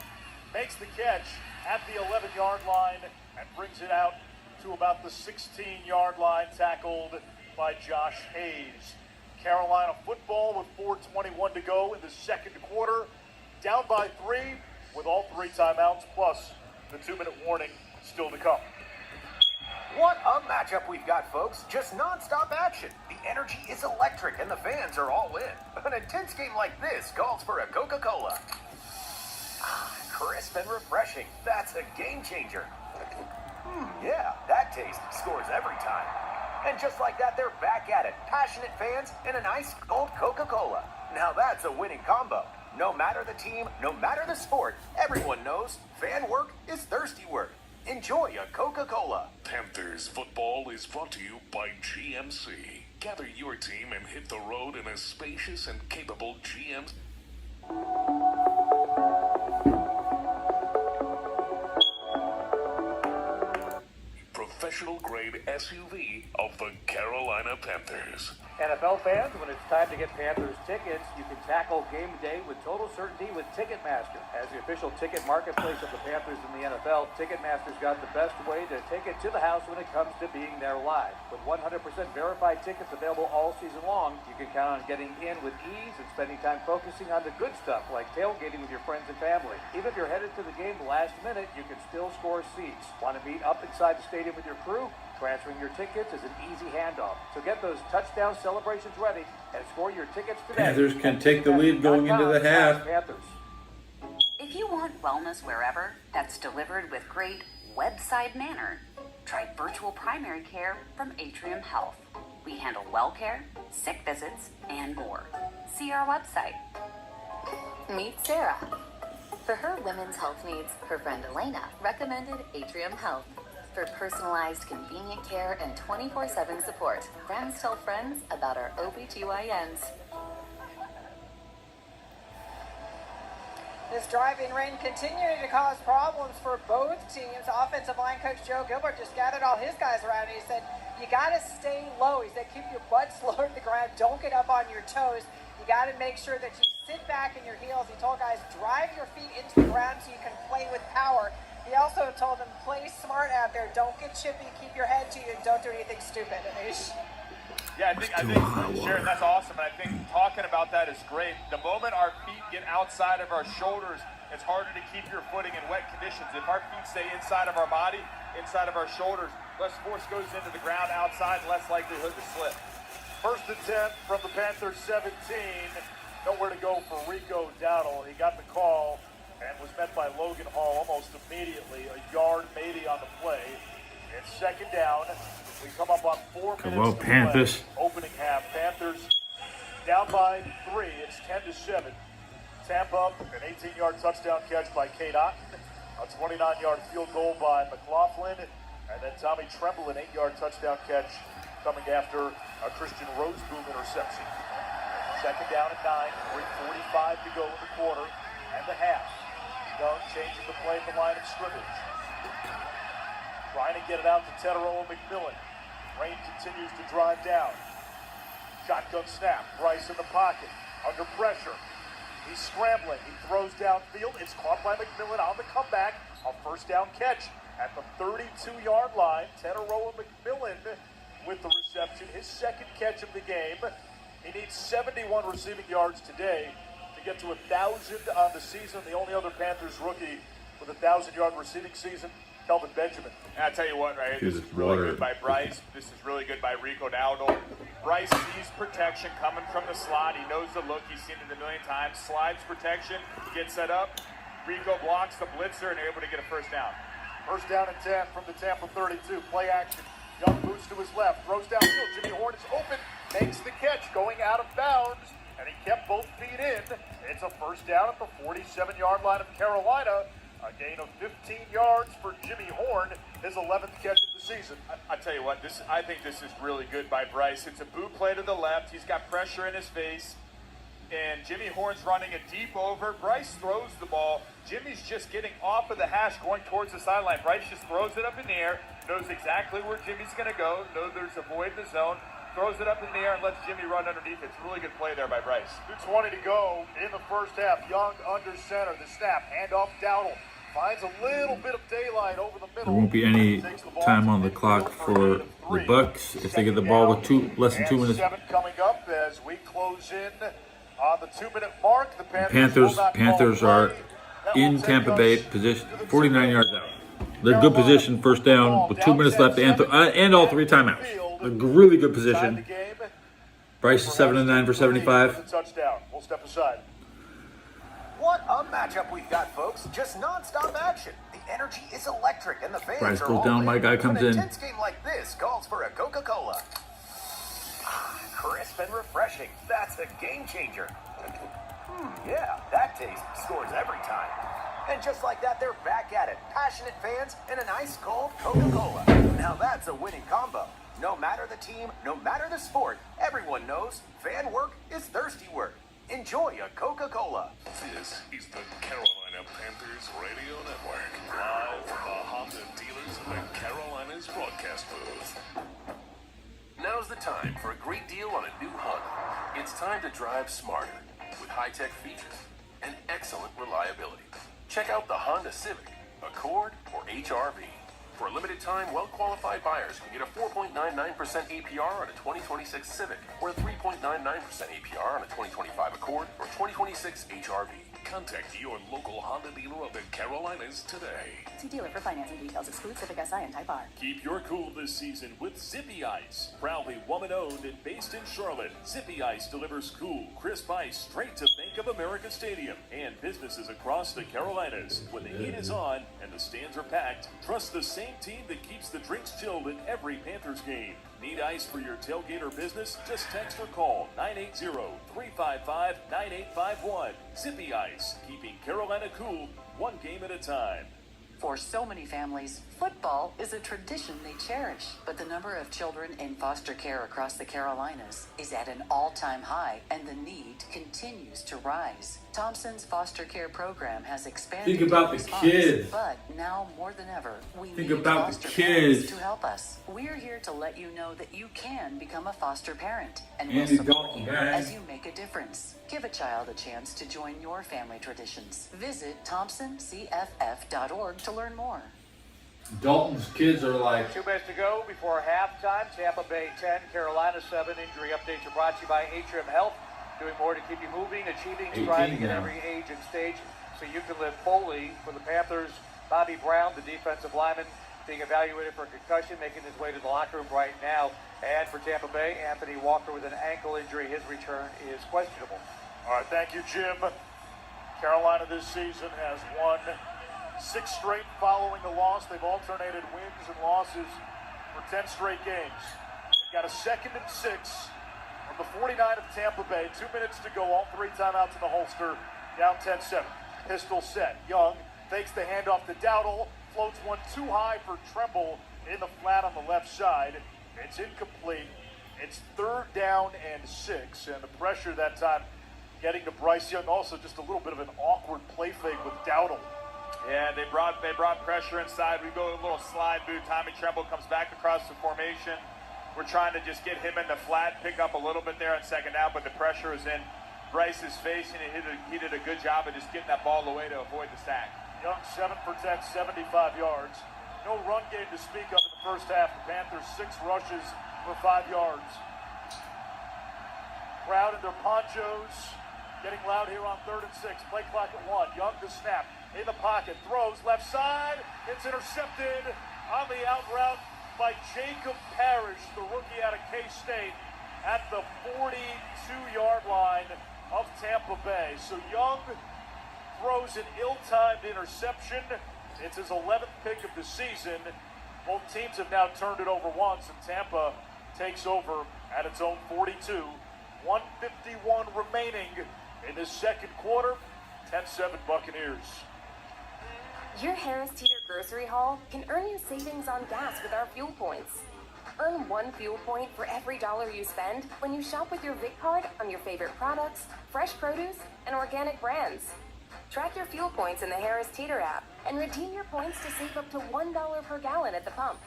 makes the catch at the 11-yard line and brings it out to about the 16-yard line, tackled by Josh Hayes. Carolina football with 4:21 to go in the second quarter. Down by 3 with all 3 timeouts, plus the 2-minute warning still to come. What a matchup we've got, folks. Just non-stop action. The energy is electric and the fans are all in. An intense game like this calls for a Coca-Cola. Crisp and refreshing. That's a game changer. Yeah, that taste scores every time. And just like that, they're back at it. Passionate fans and an ice cold Coca-Cola. Now that's a winning combo. No matter the team, no matter the sport, everyone knows fan work is thirsty work. Enjoy a Coca-Cola. Panthers football is brought to you by GMC. Gather your team and hit the road in a spacious and capable GMC. Professional-grade SUV of the Carolina Panthers. NFL fans, when it's time to get Panthers tickets, you can tackle game day with total certainty with Ticketmaster. As the official ticket marketplace of the Panthers in the NFL, Ticketmaster's got the best way to take it to the house when it comes to being there live. With 100% verified tickets available all season long, you can count on getting in with ease and spending time focusing on the good stuff like tailgating with your friends and family. Even if you're headed to the game last minute, you can still score seats. Want to meet up inside the stadium with your crew? Transferring your tickets is an easy handoff. So get those touchdown celebrations ready and score your tickets today. Panthers can take the lead going into the half. Panthers. If you want wellness wherever that's delivered with great webside manner, try virtual primary care from Atrium Health. We handle well care, sick visits, and more. See our website. Meet Sarah. For her women's health needs, her friend Elena recommended Atrium Health. For personalized, convenient care and 24/7 support, friends tell friends about our OBGYNs. This driving rain continuing to cause problems for both teams. Offensive line coach Joe Gilbert just gathered all his guys around and he said, you got to stay low. He said, keep your butts low to the ground. Don't get up on your toes. You got to make sure that you sit back in your heels. He told guys, drive your feet into the ground so you can play with power. He also told them, play smart out there. Don't get chippy. Keep your head to you and don't do anything stupid. Yeah, I think Sharon, that's awesome. And I think talking about that is great. The moment our feet get outside of our shoulders, it's harder to keep your footing in wet conditions. If our feet stay inside of our body, inside of our shoulders, less force goes into the ground outside, less likelihood to slip. First attempt from the Panthers 17. Nowhere to go for Rico Dowdle. He got the call and was met by Logan Hall almost immediately. A yard maybe on the play. It's second down. We come up on 4 minutes Well, Panthers. Opening half. Panthers down by 3. It's 10-7. Tampa, an 18-yard touchdown catch by Kate Otten. A 29-yard field goal by McLaughlin. And then Tommy Tremble, an 8-yard touchdown catch coming after a Christian Roseboom interception. Second down at 9. 3:45 to go in the quarter and the half. Young changing the play at the line of scrimmage. trying to get it out to Tedero McMillan. Rain continues to drive down. Shotgun snap. Bryce in the pocket. Under pressure. He's scrambling. He throws downfield. It's caught by McMillan on the comeback. A first down catch at the 32-yard line. Tedero McMillan with the reception. His second catch of the game. He needs 71 receiving yards today to get to 1,000 on the season. The only other Panthers rookie with a 1,000-yard receiving season, Kelvin Benjamin. And I tell you what, right here, this is really good by Bryce. This is really good by Rico Dowdle. Bryce sees protection coming from the slot. He knows the look. He's seen it a million times. Slides protection, gets set up. Rico blocks the blitzer and able to get a first down. First down and 10 from the Tampa 32. Play action. Young boots to his left. Throws downfield. Jimmy Horn is open. Makes the catch. Going out of bounds. And he kept both feet in. It's a first down at the 47-yard line of Carolina. A gain of 15 yards for Jimmy Horn, his 11th catch of the season. I tell you what, I think this is really good by Bryce. It's a boot play to the left. He's got pressure in his face. And Jimmy Horn's running a deep over. Bryce throws the ball. Jimmy's just getting off of the hash going towards the sideline. Bryce just throws it up in the air, knows exactly where Jimmy's going to go, knows there's a void in the zone, throws it up in the air and lets Jimmy run underneath. It's a really good play there by Bryce. 2:20 to go in the first half. Young under center. The snap. Handoff Dowdle. Finds a little bit of daylight over the middle. There won't be any time on the clock for the Bucks if they get the ball with less than 2 minutes. 7 coming up as we close in on the 2-minute mark. The Panthers are in Tampa Bay position, 49 yards out. They're good position, first down with 2 minutes left and all 3 timeouts. A really good position. Bryce is 7 and 9 for 75. Touchdown. We'll step aside. What a matchup we've got, folks. Just non-stop action. The energy is electric, and the fans Bryce are goes all down, in. my guy comes An in. intense game like this calls for a Coca-Cola. Crisp and refreshing. That's a game changer. Yeah, that taste scores every time. And just like that, they're back at it. Passionate fans and an ice-cold Coca-Cola. Now that's a winning combo. No matter the team, no matter the sport, everyone knows fan work is thirsty work. Enjoy a Coca-Cola. This is the Carolina Panthers Radio Network, live from the Honda dealers in the Carolinas broadcast booth. Now's the time for a great deal on a new Honda. It's time to drive smarter with high-tech features and excellent reliability. Check out the Honda Civic, Accord, or HR-V. For a limited time, well-qualified buyers can get a 4.99% APR on a 2026 Civic or a 3.99% APR on a 2025 Accord or 2026 HR-V. Contact your local Honda dealer of the Carolinas today. See dealer for financing details. Exclude Civic Si and Type R. Keep your cool this season with Zippy Ice. Proudly woman-owned and based in Charlotte, Zippy Ice delivers cool, crisp ice straight to Bank of America Stadium and businesses across the Carolinas. When the heat is on and the stands are packed, trust the same team that keeps the drinks chilled at every Panthers game. Need ice for your tailgate or business? Just text or call 980-355-9851. Zippy Ice, keeping Carolina cool, one game at a time. For so many families, football is a tradition they cherish. But the number of children in foster care across the Carolinas is at an all-time high, and the need continues to rise. Thompson's foster care program has expanded. Think about the kids. But now more than ever, we Think need about the foster kids. parents to help us. We're here to let you know that you can become a foster parent, and Andy we'll support Dalton, you gang. as you make a difference. Give a child a chance to join your family traditions. Visit thompsoncff.org to learn more. Dalton's kids are like 2 minutes to go before halftime. Tampa Bay 10, Carolina 7. Injury updates are brought to you by Atrium Health. Doing more to keep you moving, achieving, 18 striving at now. every age and stage so you can live fully. For the Panthers, Bobby Brown, the defensive lineman, being evaluated for concussion, making his way to the locker room right now. And for Tampa Bay, Anthony Walker with an ankle injury. His return is questionable. All right, thank you, Jim. Carolina this season has won 6 straight following the loss. They've alternated wins and losses for 10 straight games. They've got a 2nd and 6 from the 49 of Tampa Bay. 2 minutes to go, all 3 timeouts in the holster. Down 10-7. Pistol set. Young fakes the handoff to Dowdle. Floats one too high for Tremble in the flat on the left side. It's incomplete. It's 3rd down and 6. And the pressure that time getting to Bryce Young. Also just a little bit of an awkward play fake with Dowdle. Yeah, they brought pressure inside. We go a little slide boot. Tommy Tremble comes back across the formation. We're trying to just get him in the flat, pick up a little bit there on second down, but the pressure is in Bryce's face, and he did a good job of just getting that ball away to avoid the sack. Young 7 for 10, 75 yards. No run game to speak of in the first half. The Panthers 6 rushes for 5 yards. Crowd in their ponchos. Getting loud here on 3rd and 6. Play clock at 1. Young to snap. In the pocket. Throws left side. It's intercepted on the out route by Jacob Parrish, the rookie out of K-State, at the 42-yard line of Tampa Bay. So Young throws an ill-timed interception. It's his 11th pick of the season. Both teams have now turned it over once, and Tampa takes over at its own 42. 1:51 remaining in the second quarter. 10-7 Buccaneers. Your Harris Teeter grocery haul can earn you savings on gas with our fuel points. Earn 1 fuel point for every dollar you spend when you shop with your Vic card on your favorite products, fresh produce, and organic brands. Track your fuel points in the Harris Teeter app and redeem your points to save up to $1 per gallon at the pump.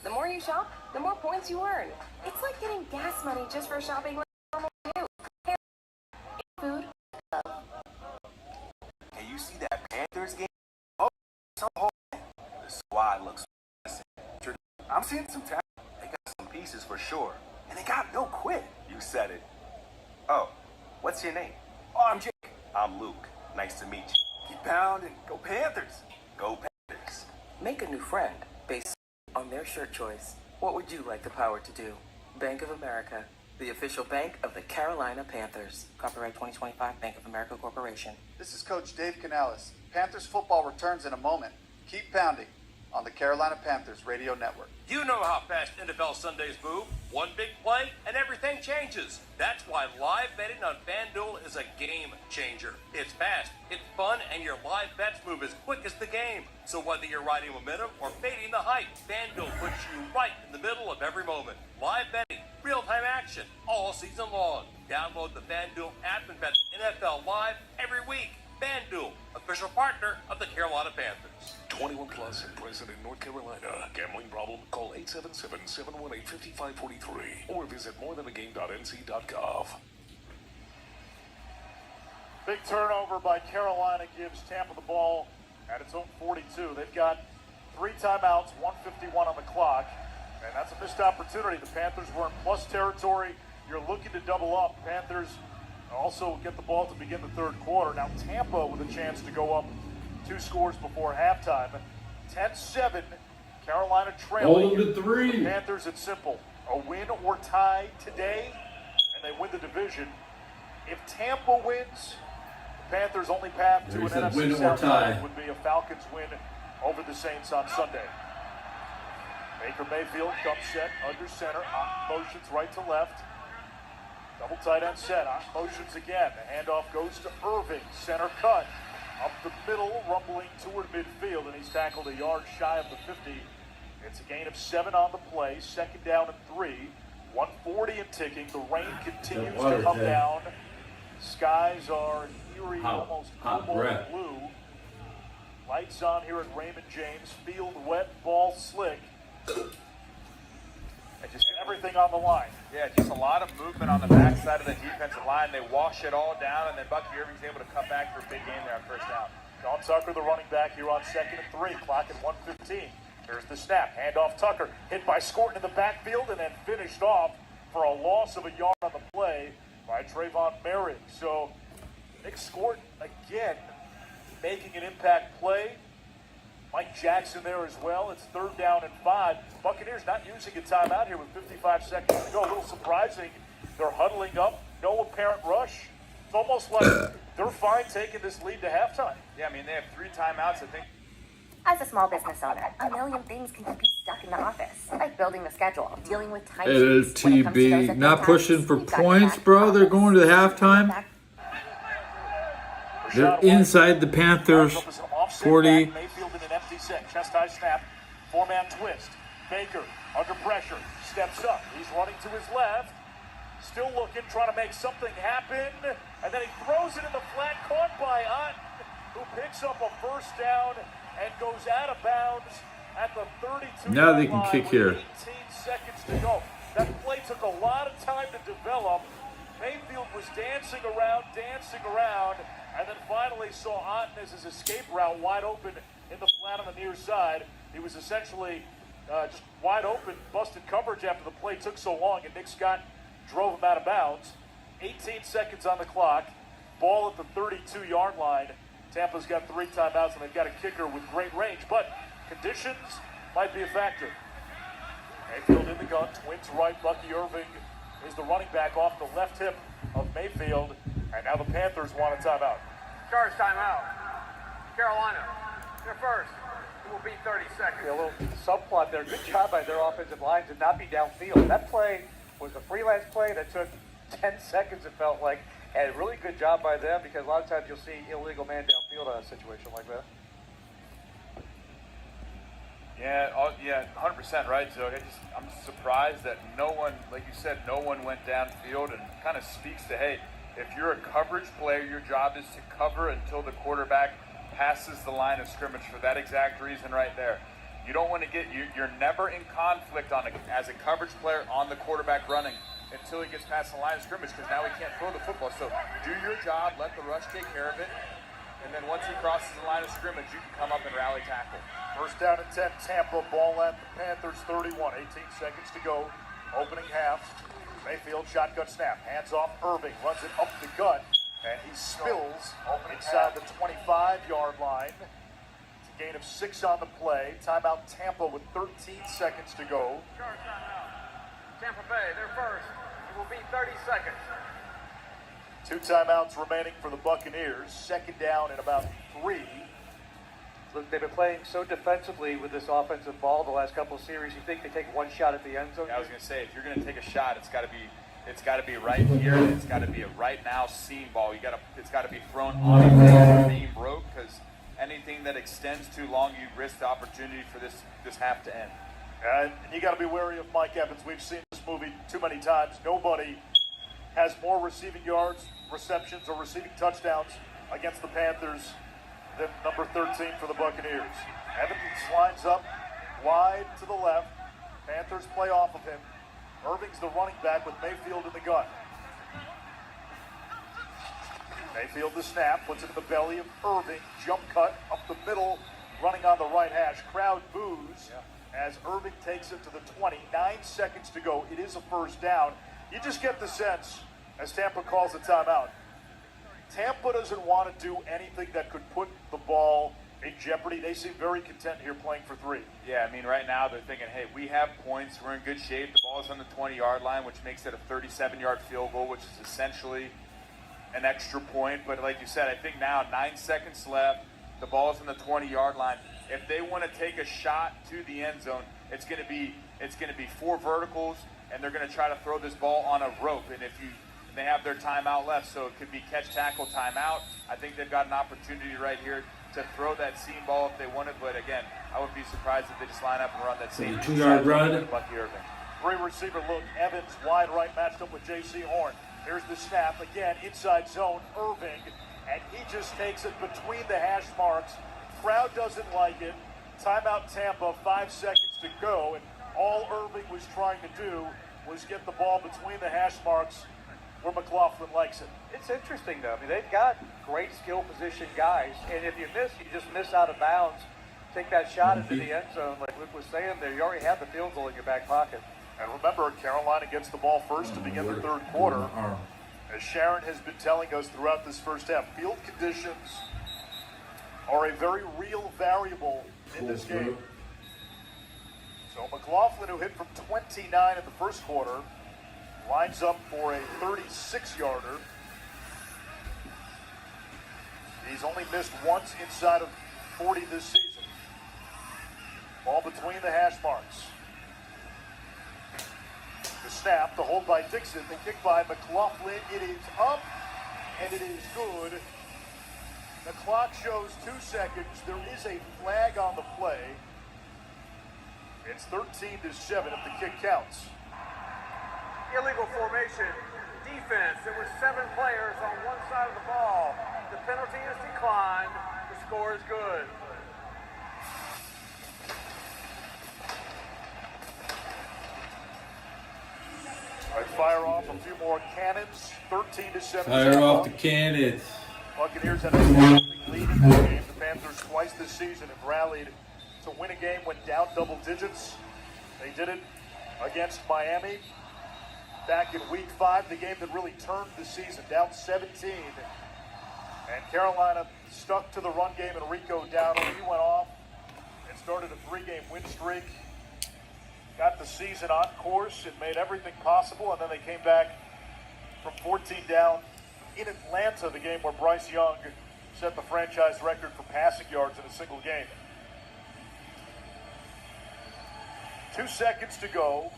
The more you shop, the more points you earn. It's like getting gas money just for shopping like normal you. Food. Can you see that Panthers game? Oh, the squad looks promising. I'm seeing some talent. They got some pieces for sure. And they got no quit. You said it. Oh, what's your name? Oh, I'm Jake. I'm Luke. Nice to meet you. Keep pounding. Go Panthers. Go Panthers. Make a new friend based on their shirt choice. What would you like the power to do? Bank of America, the official bank of the Carolina Panthers. Copyright 2025, Bank of America Corporation. This is Coach Dave Canales. Panthers football returns in a moment. Keep pounding on the Carolina Panthers Radio Network. You know how fast NFL Sundays move. One big play and everything changes. That's why live betting on FanDuel is a game changer. It's fast, it's fun, and your live bets move as quick as the game. So whether you're riding momentum or fading the hype, FanDuel puts you right in the middle of every moment. Live betting, real-time action, all season long. Download the FanDuel app and bet NFL Live every week. FanDuel, official partner of the Carolina Panthers. 21 plus and present in North Carolina. Gambling problem? Call 877-718-5543 or visit morethanagame.nc.gov. Big turnover by Carolina gives Tampa the ball at its own 42. They've got 3 timeouts, 1:51 on the clock, and that's a missed opportunity. The Panthers were in plus territory. You're looking to double up. Panthers also get the ball to begin the third quarter. Now Tampa with a chance to go up 2 scores before halftime. 10-7, Carolina trailing. Hold them to 3. The Panthers, it's simple. A win or tie today, and they win the division. If Tampa wins, the Panthers' only path to an NFC South title would be a Falcons win over the Saints on Sunday. Baker Mayfield comes set under center, motions right to left. Double tight end set, motions again. The handoff goes to Irving, center cut. Up the middle, rumbling toward midfield, and he's tackled a yard shy of the 50. It's a gain of 7 on the play, second down and 3. 140 and ticking. The rain continues to come down. Skies are eerie, almost cobalt blue. Lights on here at Raymond James. Field wet, ball slick. And just everything on the line. Yeah, just a lot of movement on the backside of the defensive line. They wash it all down, and then Bucky Irving's able to come back for a big game there on first down. Sean Tucker, the running back, here on 2nd and 3. Clock at 1:15. Here's the snap. Handoff Tucker. Hit by Scorton in the backfield and then finished off for a loss of a yard on the play by Trayvon Merritt. So Nick Scorton, again, making an impact play. Mike Jackson there as well. It's 3rd down and 5. Buccaneers not using a timeout here with 55 seconds to go. A little surprising. They're huddling up. No apparent rush. It's almost like they're fine taking this lead to halftime. Yeah, I mean, they have 3 timeouts, I think. As a small business owner, a million things can keep you stuck in the office, like building the schedule, dealing with time sheets. When it comes to those LTB, not pushing for points, bro. They're going to the halftime. They're inside the Panthers 40. Mayfield in an empty set. Chest high snap. 4-man twist. Baker under pressure. Steps up. He's running to his left. Still looking, trying to make something happen. And then he throws it in the flat, caught by Ott. who picks up a first down and goes out of bounds at the 32 Now they can line kick with here. 18 seconds to go. That play took a lot of time to develop. Mayfield was dancing around, and then finally saw Otten as his escape route wide open in the flat on the near side. He was essentially just wide open, busted coverage after the play took so long, and Nick Scott drove him out of bounds. 18 seconds on the clock. Ball at the 32-yard line. Tampa's got 3 timeouts, and they've got a kicker with great range, but conditions might be a factor. Mayfield in the gun, twins right. Bucky Irving is the running back off the left hip of Mayfield, and now the Panthers want a timeout. Charge timeout. Carolina, they're first. It will be 30 seconds. A little subplot there. Good job by their offensive line to not be downfield. That play was a freelance play that took 10 seconds, it felt like. And really good job by them, because a lot of times you'll see illegal man downfield on a situation like that. Yeah, 100% right. So I'm surprised that no one, like you said, no one went downfield, and kind of speaks to, hey, if you're a coverage player, your job is to cover until the quarterback passes the line of scrimmage for that exact reason right there. You don't want to you're never in conflict as a coverage player on the quarterback running until he gets past the line of scrimmage, because now he can't throw the football. So do your job, let the rush take care of it, and then once he crosses the line of scrimmage, you can come up and rally tackle. First down and 10, Tampa, ball at the Panthers 31, 18 seconds to go, opening half. Mayfield, shotgun snap, hands off Irving, runs it up the gut, and he spills inside the 25-yard line. It's a gain of 6 on the play. Timeout Tampa with 13 seconds to go. Charge timeout. Tampa Bay, they're first. It will be 30 seconds. 2 timeouts remaining for the Buccaneers. Second down and about 3. Look, they've been playing so defensively with this offensive ball the last couple of series. You think they take one shot at the end zone? Yeah, I was going to say, if you're going to take a shot, it's got to be right here. It's got to be a right now seam ball. It's got to be thrown on a being broke, because anything that extends too long, you risk the opportunity for this half to end. And you got to be wary of Mike Evans. We've seen this movie too many times. Nobody has more receiving yards, receptions, or receiving touchdowns against the Panthers than number 13 for the Buccaneers. Evans lines up wide to the left. Panthers play off of him. Irving's the running back with Mayfield in the gun. Mayfield the snap, puts it in the belly of Irving. Jump cut up the middle, running on the right hash. Crowd boos as Irving takes it to the 20. 9 seconds to go. It is a first down. You just get the sense, as Tampa calls the timeout, Tampa doesn't want to do anything that could put the ball in jeopardy. They seem very content here playing for 3. Yeah, I mean, right now they're thinking, hey, we have points. We're in good shape. The ball's on the 20-yard line, which makes it a 37-yard field goal, which is essentially an extra point. But like you said, I think now 9 seconds left. The ball's on the 20-yard line. If they want to take a shot to the end zone, it's going to be 4 verticals, and they're going to try to throw this ball on a rope. And they have their timeout left, so it could be catch, tackle, timeout. I think they've got an opportunity right here to throw that seam ball if they wanted, but again, I would be surprised if they just line up and run that same 2-yard run. Bucky Irving. 3 receiver look. Evans wide right matched up with J.C. Horn. Here's the snap again, inside zone. Irving, and he just takes it between the hash marks. Crowd doesn't like it. Timeout Tampa, 5 seconds to go, and all Irving was trying to do was get the ball between the hash marks where McLaughlin likes it. It's interesting, though. I mean, they've got great skill position guys, and if you just miss out of bounds. Take that shot into the end zone, like Luke was saying there. You already have the field goal in your back pocket. And remember, Carolina gets the ball first to begin the third quarter. As Sharon has been telling us throughout this first half, field conditions are a very real variable in this game. So McLaughlin, who hit from 29 in the first quarter, lines up for a 36-yarder. He's only missed once inside of 40 this season. Ball between the hash marks. The snap, the hold by Dixon, the kick by McLaughlin. It is up, and it is good. The clock shows 2 seconds. There is a flag on the play. It's 13-7 if the kick counts. Illegal formation. Defense. There were 7 players on one side of the ball. The penalty is declined. score is good. All right, fire off a few more cannons. 13-7. Fire off the cannons. Buccaneers had a lead in this game. The Panthers twice this season have rallied to win a game when down double digits. They did it against Miami back in Week 5, the game that really turned the season, down 17. And Carolina stuck to the run game, and Rico Dowdle, he went off and started a 3-game win streak. Got the season on course and made everything possible, and then they came back from 14 down in Atlanta, the game where Bryce Young set the franchise record for passing yards in a single game. 2 seconds to go.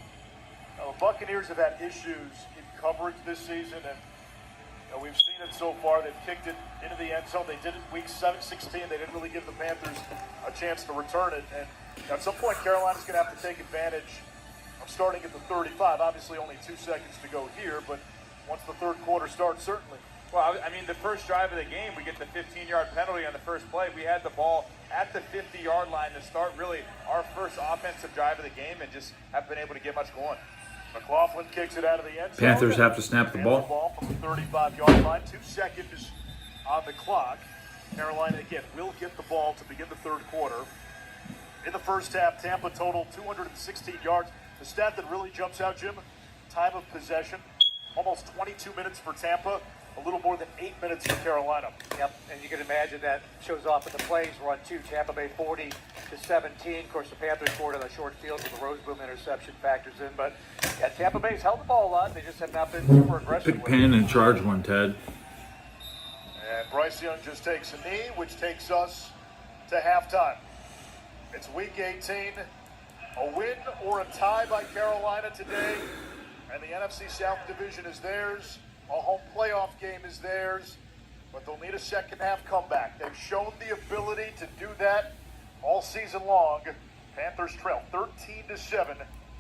Now, the Buccaneers have had issues in coverage this season, and we've seen it so far. They've kicked it into the end zone. They did it week 16. They didn't really give the Panthers a chance to return it. And at some point, Carolina's going to have to take advantage of starting at the 35. Obviously, only 2 seconds to go here, but once the third quarter starts, certainly. Well, I mean, the first drive of the game, we get the 15-yard penalty on the first play. We had the ball at the 50-yard line to start really our first offensive drive of the game and just haven't been able to get much going. McLaughlin kicks it out of the end zone. Panthers have to snap the ball. Ball from the 35-yard line. 2 seconds on the clock. Carolina, again, will get the ball to begin the third quarter. In the first half, Tampa totaled 216 yards. The stat that really jumps out, Jim, time of possession, almost 22 minutes for Tampa, a little more than 8 minutes for Carolina. Yep, and you can imagine that shows off in the plays. Run 2, Tampa Bay 40-17. Of course, the Panthers scored on a short field with the Roseboom interception factors in. But yeah, Tampa Bay's held the ball a lot. They just have not been super aggressive. Pick pen and charge one, Ted. And Bryce Young just takes a knee, which takes us to halftime. It's week 18. A win or a tie by Carolina today, and the NFC South Division is theirs. A home playoff game is theirs, but they'll need a second half comeback. They've shown the ability to do that all season long. Panthers trail 13-7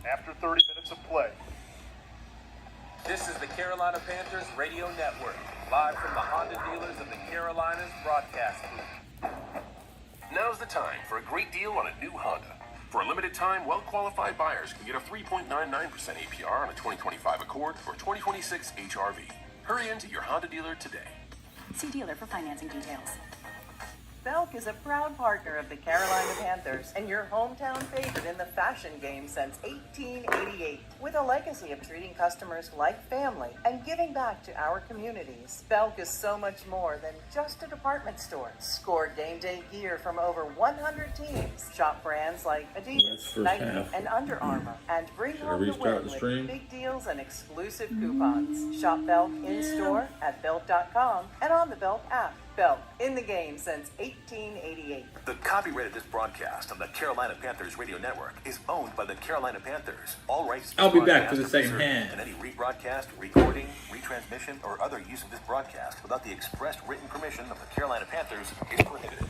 after 30 minutes of play. This is the Carolina Panthers Radio Network, live from the Honda dealers of the Carolinas broadcast booth. Now's the time for a great deal on a new Honda. For a limited time, well-qualified buyers can get a 3.99% APR on a 2025 Accord or 2026 HRV. Hurry into your Honda dealer today. See dealer for financing details. Belk is a proud partner of the Carolina Panthers and your hometown favorite in the fashion game since 1888. With a legacy of treating customers like family and giving back to our communities, Belk is so much more than just a department store. Score game day gear from over 100 teams. Shop brands like Adidas, Nike, and Under Armour. And bring home the win with big deals and exclusive coupons. Shop Belk in-store at Belk.com and on the Belk app. Belk, in the game since 1888. The copyright of this broadcast on the Carolina Panthers Radio Network is owned by the Carolina Panthers. All rights to I'll this be back for the broadcast second are hand. reserved, and any rebroadcast, recording, retransmission, or other use of this broadcast without the express written permission of the Carolina Panthers is prohibited.